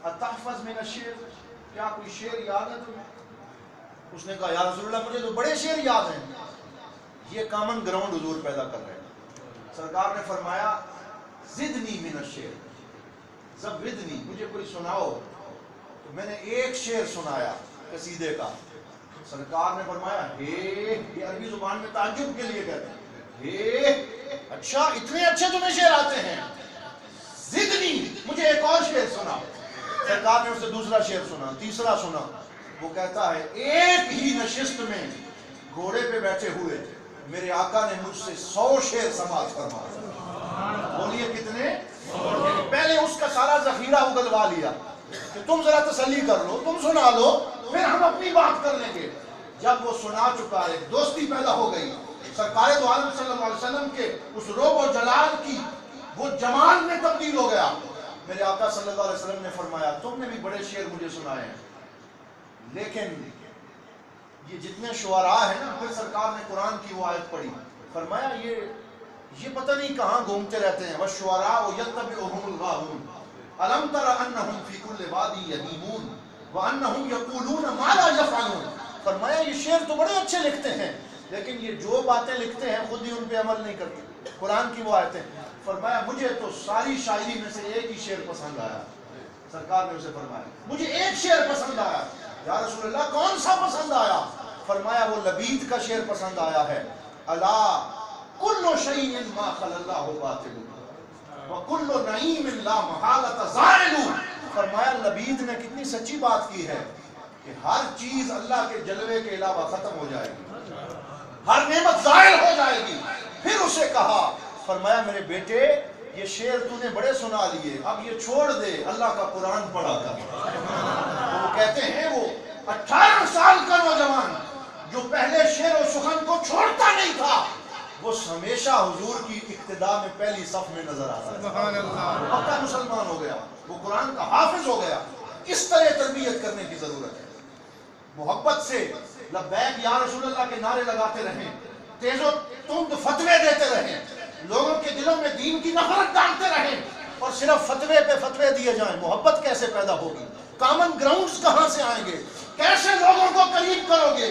اتحفظ من الشعر, کیا کوئی شعر یاد ہے تمہیں؟ اس نے کہا یا رسول اللہ مجھے تو بڑے شعر یاد ہیں. یہ کامن گراؤنڈ حضور پیدا کر رہے ہیں. سرکار نے فرمایا زدنی من الشعر, زودنی, مجھے کوئی سناؤ. تو میں نے ایک شعر سنایا قصیدے کا. سرکار نے فرمایا ہے, یہ عربی زبان میں تعجب کے لیے کہتے ہیں, ہے اچھا اتنے اچھے تمہیں شعر آتے ہیں, زدنی, مجھے ایک اور شعر سنا. سرکار نے اسے دوسرا شعر سنا, تیسرا سنا. وہ کہتا ہے ایک ہی نشست میں گھوڑے پہ بیٹھے ہوئے میرے آقا نے مجھ سے 100 شعر سماعت فرمائے. بولیے کتنے؟ پہلے اس کا سارا ذخیرہ اگلوا لیا کہ تم ذرا تسلی کر لو, تم سنا لو, پھر ہم اپنی بات کر لیں گے. جب وہ سنا چکا ہے, دوستی پیدا ہو گئی. سرکار دو عالم صلی اللہ علیہ وسلم کے اس روب و جلال کی وہ جمال میں تبدیل ہو گیا. میرے آقا صلی اللہ علیہ وسلم نے فرمایا تم نے بھی بڑے شعر مجھے سنائے ہیں، لیکن یہ جتنے شعراء ہیں نا، پھر سرکار نے قرآن کی وہ آیت پڑھی، فرمایا یہ پتہ نہیں کہاں گھومتے رہتے ہیں. وَالشُّعَرَاءُ يَتَّبِعُهُمُ الْغَاوُونَ أَلَمْ تَرَ أَنَّهُمْ فِي كُلِّ وَادٍ يَهِيمُونَ وَأَنَّهُمْ يَقُولُونَ مَا لَا يَفْعَلُونَ. فرمایا یہ شعر تو بڑے اچھے لکھتے ہیں، لیکن یہ جو باتیں لکھتے ہیں خود ہی ان پہ عمل نہیں کرتے. قرآن کی وہ آیتیں. فرمایا مجھے تو ساری شاعری میں سے ایک ہی شعر پسند آیا. سرکار نے اسے فرمایا مجھے ایک شعر پسند آیا. یا رسول اللہ کون سا پسند آیا؟ فرمایا وہ لبید کا شعر پسند آیا ہے. الا کل شیء ما خلا اللہ باطل وکل نعیم لا محالۃ زائل. فرمایا لبید نے کتنی سچی بات کی ہے کہ ہر چیز اللہ کے جلوے کے علاوہ ختم ہو جائے گی، ہر نعمت زائل ہو جائے گی. پھر اسے کہا، فرمایا میرے بیٹے یہ شعر تو نے بڑے سنا لیے، اب یہ چھوڑ دے، اللہ کا قرآن پڑھا کر. وہ کہتے ہیں وہ 18 سال کا نوجوان جو پہلے شعر و سخن کو چھوڑتا نہیں تھا، وہ ہمیشہ حضور کی اقتداء میں پہلی صف میں نظر آتا ہے. سبحان اللہ. وہ پکا مسلمان ہو گیا، وہ قرآن کا حافظ ہو گیا. اس طرح تربیت کرنے کی ضرورت ہے. محبت سے لبیک یا رسول اللہ کے نعرے لگاتے رہیں، تیز و تند فتوے دیتے رہیں، لوگوں کے دلوں میں دین کی نفرت ڈالتے رہیں، اور صرف فتوے پہ فتوے دیے جائیں. محبت کیسے پیدا ہوگی؟ کامن گراؤنڈز کہاں سے آئیں گے؟ کیسے لوگوں کو قریب کرو گے؟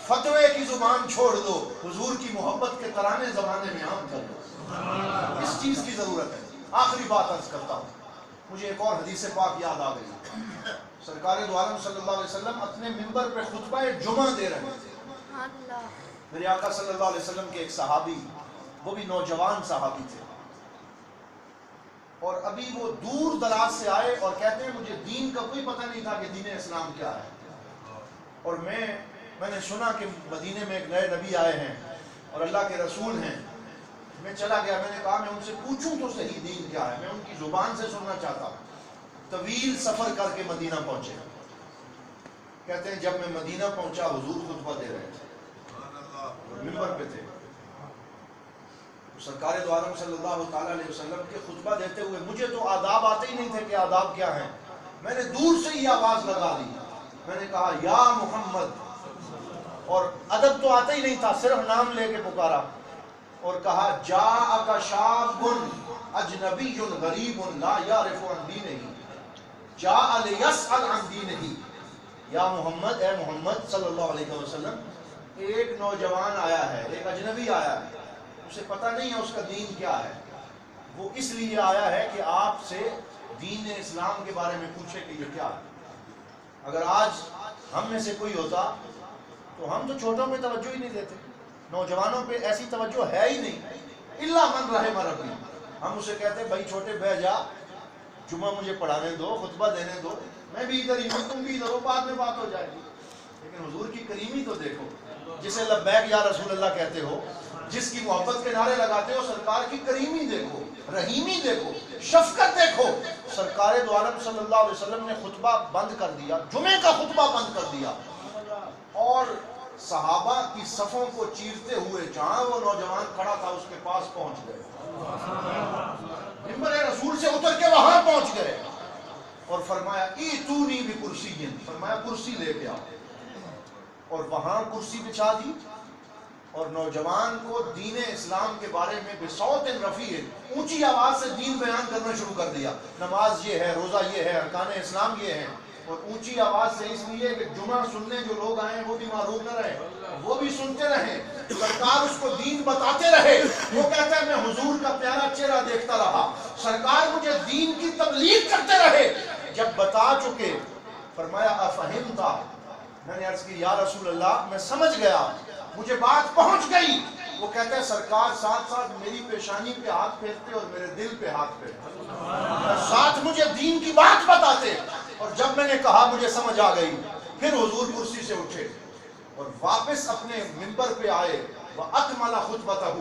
فتوے کی زبان چھوڑ دو، حضور کی محبت کے ترانے زمانے میں عام کر دو. اس چیز کی ضرورت ہے. آخری بات عرض کرتا ہوں، مجھے ایک اور حدیث پاک یاد آ گئی. سرکار دو عالم صلی اللہ علیہ وسلم اپنے منبر پہ خطبہ جمعہ دے رہے تھے. میرے آقا صلی اللہ علیہ وسلم کے ایک صحابی، وہ بھی نوجوان صحابی تھے، اور ابھی وہ دور دراز سے آئے اور کہتے ہیں مجھے دین کا کوئی پتہ نہیں تھا کہ دین اسلام کیا ہے. اور میں نے سنا کہ مدینے میں ایک نئے نبی آئے ہیں اور اللہ کے رسول ہیں. میں چلا گیا، میں نے کہا میں ان سے پوچھوں تو صحیح دین کیا ہے، میں ان کی زبان سے سننا چاہتا ہوں. طویل سفر کر کے مدینہ پہنچے. کہتے ہیں جب میں مدینہ پہنچا حضور خطبہ دے رہے تھے، منبر پہ تھے. سرکار دو عالم صلی اللہ تعالیٰ علیہ وسلم کے خطبہ دیتے ہوئے مجھے تو آداب آتے ہی نہیں تھے کہ آداب کیا ہیں. میں نے دور سے ہی آواز لگا دی، میں نے کہا یا محمد، اور ادب تو آتا ہی نہیں تھا، صرف نام لے کے پکارا اور کہا جاءک شاب اجنبی غریب لا یعرف عن دینہ جاء لیسأل عن دینہ. یا محمد، اے محمد صلی اللہ علیہ وسلم، ایک نوجوان آیا ہے، ایک اجنبی آیا ہے، اسے پتہ نہیں ہے اس کا دین کیا ہے. وہ اس لیے آیا ہے کہ آپ سے دین اسلام کے بارے میں پوچھے کہ یہ کیا ہے. اگر آج ہم میں سے کوئی ہوتا تو ہم تو چھوٹوں پہ توجہ ہی نہیں دیتے، نوجوانوں پہ ایسی توجہ ہے ہی نہیں، الا من رحم ربی. ہم اسے کہتے ہیں بھائی چھوٹے بہ جا، جمعہ مجھے پڑھانے دو، خطبہ دینے دو، میں بھی ادھر ہی ہوں، تم بھی ادھر ہو، بعد میں بات ہو جائے گی. لیکن حضور کی کریمی تو دیکھو، جسے لبیک یا رسول اللہ کہتے ہو، جس کی محبت کے نعرے لگاتے ہو، سرکار کی کریمی دیکھو، رحیمی دیکھو، شفقت دیکھو. سرکار دو عالم صلی اللہ علیہ وسلم نے خطبہ بند کر دیا، جمعے کا خطبہ بند کر دیا، اور صحابہ کی صفوں کو چیرتے ہوئے جہاں وہ نوجوان کھڑا تھا اس کے پاس پہنچ گئے، منبر رسول سے اتر کے وہاں پہنچ گئے اور فرمایا ایتونی بکرسی، فرمایا کرسی لے کے آؤ. اور وہاں کرسی بچھا دی اور نوجوان کو دین اسلام کے بارے میں بصوت رفیع، اونچی آواز سے دین بیان کرنا شروع کر دیا. نماز یہ ہے، روزہ یہ ہے، ارکان اسلام یہ ہیں. اور اونچی آواز سے اس لیے کہ جمعہ سننے جو لوگ آئے ہیں وہ بھی معروف نہ رہے، وہ بھی سنتے رہیں، سرکار اس کو دین بتاتے رہے. وہ کہتا ہے میں حضور کا پیارا چہرہ دیکھتا رہا، سرکار مجھے دین کی تبلیغ کرتے رہے. جب بتا چکے فرمایا افہمتا، میں نے عرض کی یا رسول اللہ میں سمجھ گیا، مجھے بات پہنچ گئی. وہ کہتا ہے سرکار ساتھ ساتھ میری پیشانی پہ ہاتھ پھیرتے اور میرے دل پہ ہاتھ پھیرتے، ساتھ مجھے دین کی بات بتاتے. اور جب میں نے کہا مجھے سمجھ آ گئی، پھر حضور کرسی سے اٹھے اور واپس اپنے منبر پہ آئے. وَأَكْمَلَ خُطْبَتَهُ،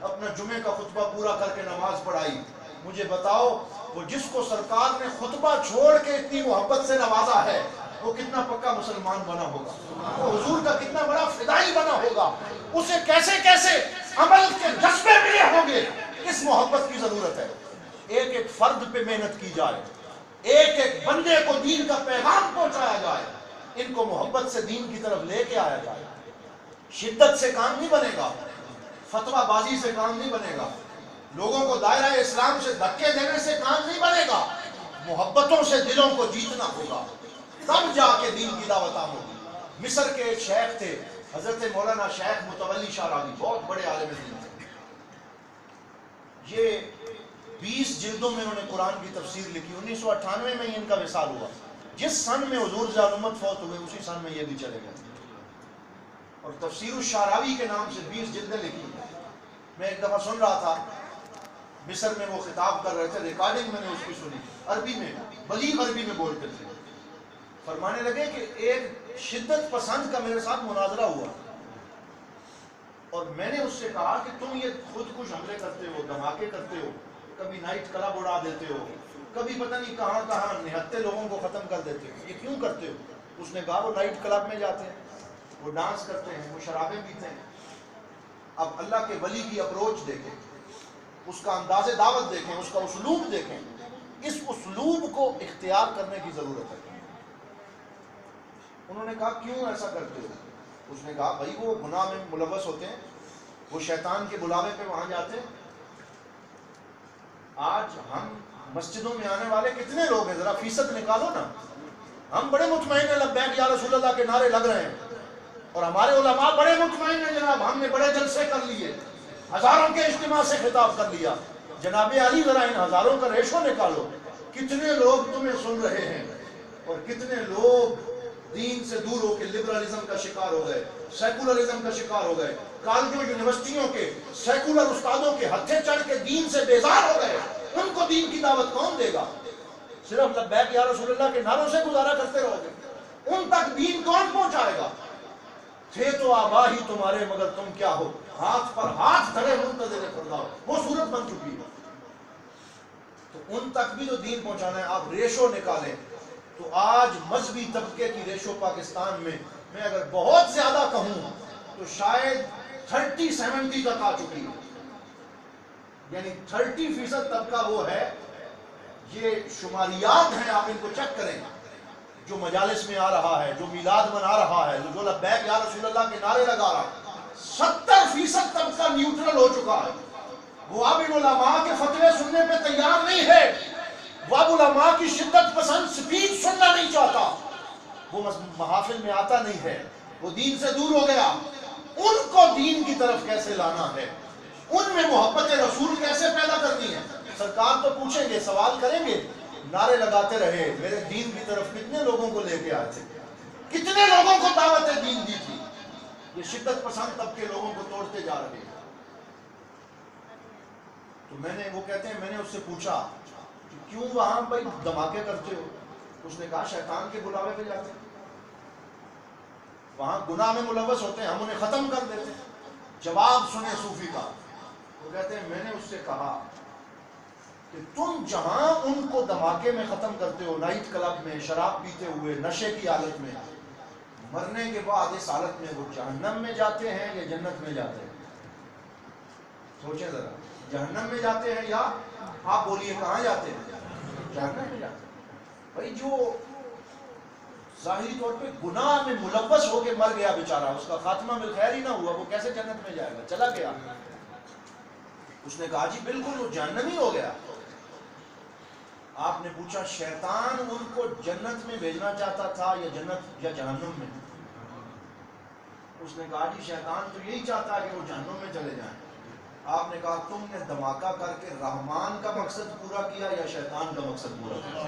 اپنا جمعے کا خطبہ پورا کر کے نماز پڑھائی. مجھے بتاؤ وہ جس کو سرکار نے خطبہ چھوڑ کے اتنی محبت سے نوازا ہے، وہ کتنا پکا مسلمان بنا ہوگا، وہ حضور کا کتنا بڑا فدائی بنا ہوگا، اسے کیسے کیسے عمل کے جذبے ملے ہوں گے۔ اس محبت کی ضرورت ہے۔ ایک ایک فرد پہ محنت کی جائے، ایک ایک بندے کو دین کا پیغام پہنچایا جائے، ان کو محبت سے دین کی طرف لے کے آیا جائے۔ شدت سے کام نہیں بنے گا، فتویٰ بازی سے کام نہیں بنے گا، لوگوں کو دائرہ اسلام سے دھکے دینے سے کام نہیں بنے گا، محبتوں سے دلوں کو جیتنا ہوگا، تب جا کے دین کی دعوت عام ہوگی۔ مصر کے ایک شیخ تھے حضرت مولانا شیخ متولی شاراوی، بہت بڑے عالم دین تھے۔ یہ 20 جلدوں میں انہوں نے قرآن کی تفسیر لکھی۔ 1998 میں ان کا وصال ہوا۔ جس سن میں حضور زال امت فوت ہوئے اسی سن میں یہ بھی چلے گئے، اور تفسیر الشاراوی کے نام سے 20 جلدیں لکھی۔ میں ایک دفعہ سن رہا تھا، مصر میں وہ خطاب کر رہے تھے، ریکارڈنگ میں نے اس کی سنی، عربی میں، بلیغ عربی میں بولتے تھے۔ فرمانے لگے کہ ایک شدت پسند کا میرے ساتھ مناظرہ ہوا، اور میں نے اس سے کہا کہ تم یہ خود کش حملے کرتے ہو، دھماکے کرتے ہو، کبھی نائٹ کلب اڑا دیتے ہو، کبھی پتہ نہیں کہاں کہاں نہتے لوگوں کو ختم کر دیتے ہو، یہ کیوں کرتے ہو؟ اس نے کہا وہ نائٹ کلب میں جاتے ہیں، وہ ڈانس کرتے ہیں، وہ شرابیں پیتے ہیں۔ اب اللہ کے ولی کی اپروچ دیکھیں، اس کا انداز دعوت دیکھیں، اس کا اسلوب دیکھیں، اس اسلوب کو اختیار کرنے کی ضرورت ہے۔ انہوں نے کہا کیوں ایسا کرتے ہو؟ اس نے کہا بھائی وہ گناہ میں ملوث ہوتے ہیں، وہ شیطان کے بلاوے پہ وہاں جاتے ہیں۔ آج ہم مسجدوں میں آنے والے کتنے لوگ ہیں، ذرا فیصد نکالو نا۔ ہم بڑے مطمئن ہیں لبیک یا رسول اللہ کے نعرے لگ رہے ہیں، اور ہمارے علماء بڑے مطمئن ہیں جناب ہم نے بڑے جلسے کر لیے، ہزاروں کے اجتماع سے خطاب کر لیا۔ جناب علی ذرا ان ہزاروں کا ریشو نکالو، کتنے لوگ تمہیں سن رہے ہیں، اور کتنے لوگ دین سے دور ہو کے لبرلزم کا شکار ہو گئے، سیکولرزم کا شکار ہو گئے، کالجوں یونیورسٹیوں کے سیکولر استادوں کے ہتھے چڑھ کے دین سے بیزار ہو گئے۔ ان کو دین کی دعوت کون دے گا؟ صرف لبیک یا رسول اللہ کے نعروں سے گزارا کرتے رہو گے، ان تک دین کون پہنچائے گا؟ تھے تو آبا ہی تمہارے مگر تم کیا ہو، ہاتھ پر ہاتھ دھرے منتظر فردا ہو، وہ صورت بن چکی ہے۔ تو ان تک بھی جو دین پہنچانا ہے، آپ ریشو نکالیں تو آج مذہبی طبقے کی ریشو پاکستان میں اگر بہت زیادہ کہوں تو شاید 30-70 تک آ چکی ہے، یعنی 30% طبقہ وہ ہے، یہ شماریات ہیں، آپ ان کو چیک کریں، جو مجالس میں آ رہا ہے، جو میلاد منا رہا ہے، جو لبیک یا رسول اللہ کے نعرے لگا رہا ہے، 70% طبقہ نیوٹرل ہو چکا ہے۔ وہ اب ان علماء کے فتوے سننے پہ تیار نہیں ہے، وہ اب علماء کی شدت پسند سپیچ سننا نہیں چاہتا، وہ محافل میں آتا نہیں ہے، وہ دین سے دور ہو گیا۔ ان کو دین کی طرف کیسے لانا ہے، ان میں محبت رسول کیسے پیدا کرنی ہے؟ سرکار تو پوچھیں گے، سوال کریں گے، نعرے لگاتے رہے، میرے دین کی طرف کتنے لوگوں کو لے کے آئے تھے، کتنے لوگوں کو دعوت دین دی تھی؟ یہ شدت پسند طبقے لوگوں کو توڑتے جا رہے ہیں۔ تو وہ کہتے ہیں میں نے اس سے پوچھا کہ کیوں وہاں بھائی دھماکے کرتے ہو؟ اس نے کہا شیطان کے بلاوے پہ جاتے ہیں، وہاں گناہ میں ملوث ہوتے ہیں، ہم انہیں ختم کر دیتے ہیں۔ جواب سنیں صوفی کا، وہ کہتے ہیں میں نے اس سے کہا کہ تم جہاں ان کو دھماکے میں ختم کرتے ہو، نائٹ کلب میں شراب پیتے ہوئے نشے کی حالت میں، مرنے کے بعد اس حالت میں وہ جہنم میں جاتے ہیں یا جنت میں جاتے ہیں؟ سوچیں ذرا، جہنم میں جاتے ہیں یا آپ بولیے کہاں جاتے ہیں؟ جہنم میں جاتے ہیں۔ بھائی جو ظاہری طور پہ گناہ میں ملوث ہو کے مر گیا بیچارہ، اس کا خاتمہ بالخیر ہی نہ ہوا، وہ کیسے جنت میں جائے گا؟ چلا گیا۔ اس نے کہا جی بالکل وہ جہنمی ہو گیا۔ آپ نے پوچھا شیطان ان کو جنت میں بھیجنا چاہتا تھا یا جنت یا جہنم میں؟ اس نے کہا جی شیطان تو یہی چاہتا ہے کہ وہ جہنم میں چلے جائیں۔ آپ نے کہا تم نے دھماکہ کر کے رحمان کا مقصد پورا کیا یا شیطان کا مقصد پورا کیا؟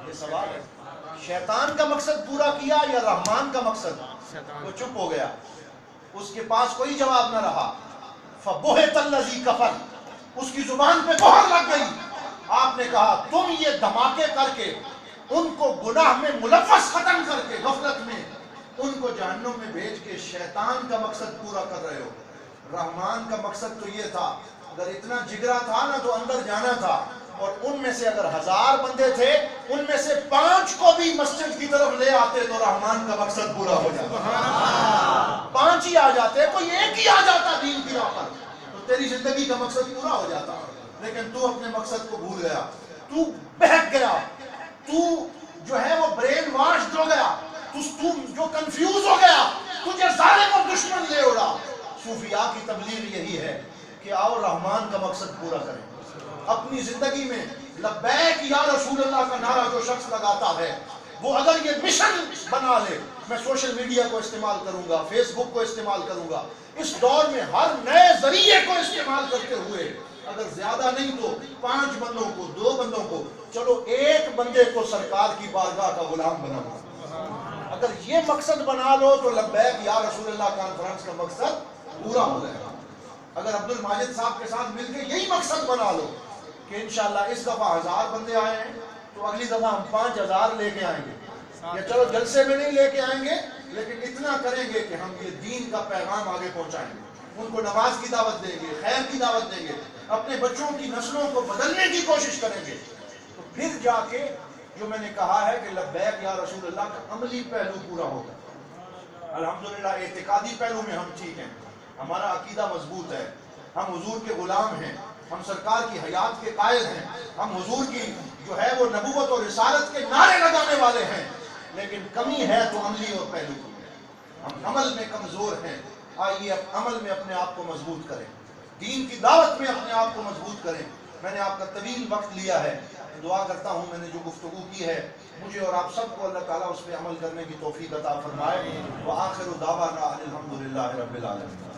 یہ سوال ہے، شیطان کا مقصد پورا کیا یا رحمان کا مقصد؟ وہ چپ ہو گیا، اس کے پاس کوئی جواب نہ رہا۔ فَبُهِتَ الَّذِي كَفَرَ، اس کی زبان پہ مہر لگ گئی۔ آپ نے کہا تم یہ دھماکے کر کے ان کو گناہ میں ملوث ختم کر کے غفلت میں ان کو جہنم میں بھیج کے شیطان کا مقصد پورا کر رہے ہو۔ رحمان کا مقصد تو یہ تھا، اگر اتنا جگرا تھا نا تو اندر جانا تھا اور ان میں سے اگر 1000 بندے تھے ان میں سے 5 کو بھی مسجد کی طرف لے آتے تو رحمان کا مقصد پورا ہو جاتا. 5 ہی آ جاتے, کوئی ایک ہی آ جاتا دین کی راہ پر تو تیری زندگی کا مقصد پورا ہو جاتا. لیکن تو اپنے مقصد کو بھول گیا, تو بہک گیا, تو جو ہے وہ برین واش ہو گیا, تو جو کنفیوز ہو گیا, تجھے ظالم اور دشمن لے اڑا. صوفیاء کی تبلیغ یہی ہے کہ آؤ رحمان کا مقصد پورا کریں. اپنی زندگی میں لبیک یا رسول اللہ کا نعرہ جو شخص لگاتا ہے وہ اگر یہ مشن بنا لے, میں سوشل میڈیا کو استعمال کروں گا, فیس بک کو استعمال کروں گا, اس دور میں ہر نئے ذریعے کو استعمال کرتے ہوئے اگر زیادہ نہیں تو 5 بندوں کو, 2 بندوں کو, چلو 1 بندے کو سرکار کی بارگاہ کا غلام بناؤں. اگر یہ مقصد بنا لو تو لبیک یا رسول اللہ کانفرنس کا مقصد پورا ہو جائے گا. اگر عبد الماجد صاحب کے ساتھ مل کے یہی مقصد بنا لو کہ انشاءاللہ اس دفعہ 1000 بندے آئے ہیں تو اگلی دفعہ ہم 5000 لے کے آئیں گے, یا چلو جلسے میں نہیں لے کے آئیں گے لیکن اتنا کریں گے کہ ہم یہ دین کا پیغام آگے پہنچائیں گے, ان کو نماز کی دعوت دیں گے, خیر کی دعوت دیں گے, اپنے بچوں کی نسلوں کو بدلنے کی کوشش کریں گے, تو پھر جا کے جو میں نے کہا ہے کہ لبیک یا رسول اللہ کا عملی پہلو پورا ہوگا. الحمدللہ اعتقادی پہلو میں ہم ٹھیک ہیں, ہمارا عقیدہ مضبوط ہے, ہم حضور کے غلام ہیں, ہم سرکار کی حیات کے قائل ہیں, ہم حضور کی جو ہے وہ نبوت اور رسالت کے نعرے لگانے والے ہیں, لیکن کمی ہے تو عملی اور پہلو کی ہے. ہم عمل میں کمزور ہیں. آئیے عمل میں اپنے آپ کو مضبوط کریں, دین کی دعوت میں اپنے آپ کو مضبوط کریں. میں نے آپ کا طویل وقت لیا ہے, دعا کرتا ہوں میں نے جو گفتگو کی ہے مجھے اور آپ سب کو اللہ تعالیٰ اس پہ عمل کرنے کی توفیق عطا فرمائے. وآخر دعوانا الحمدللہ رب العالمین.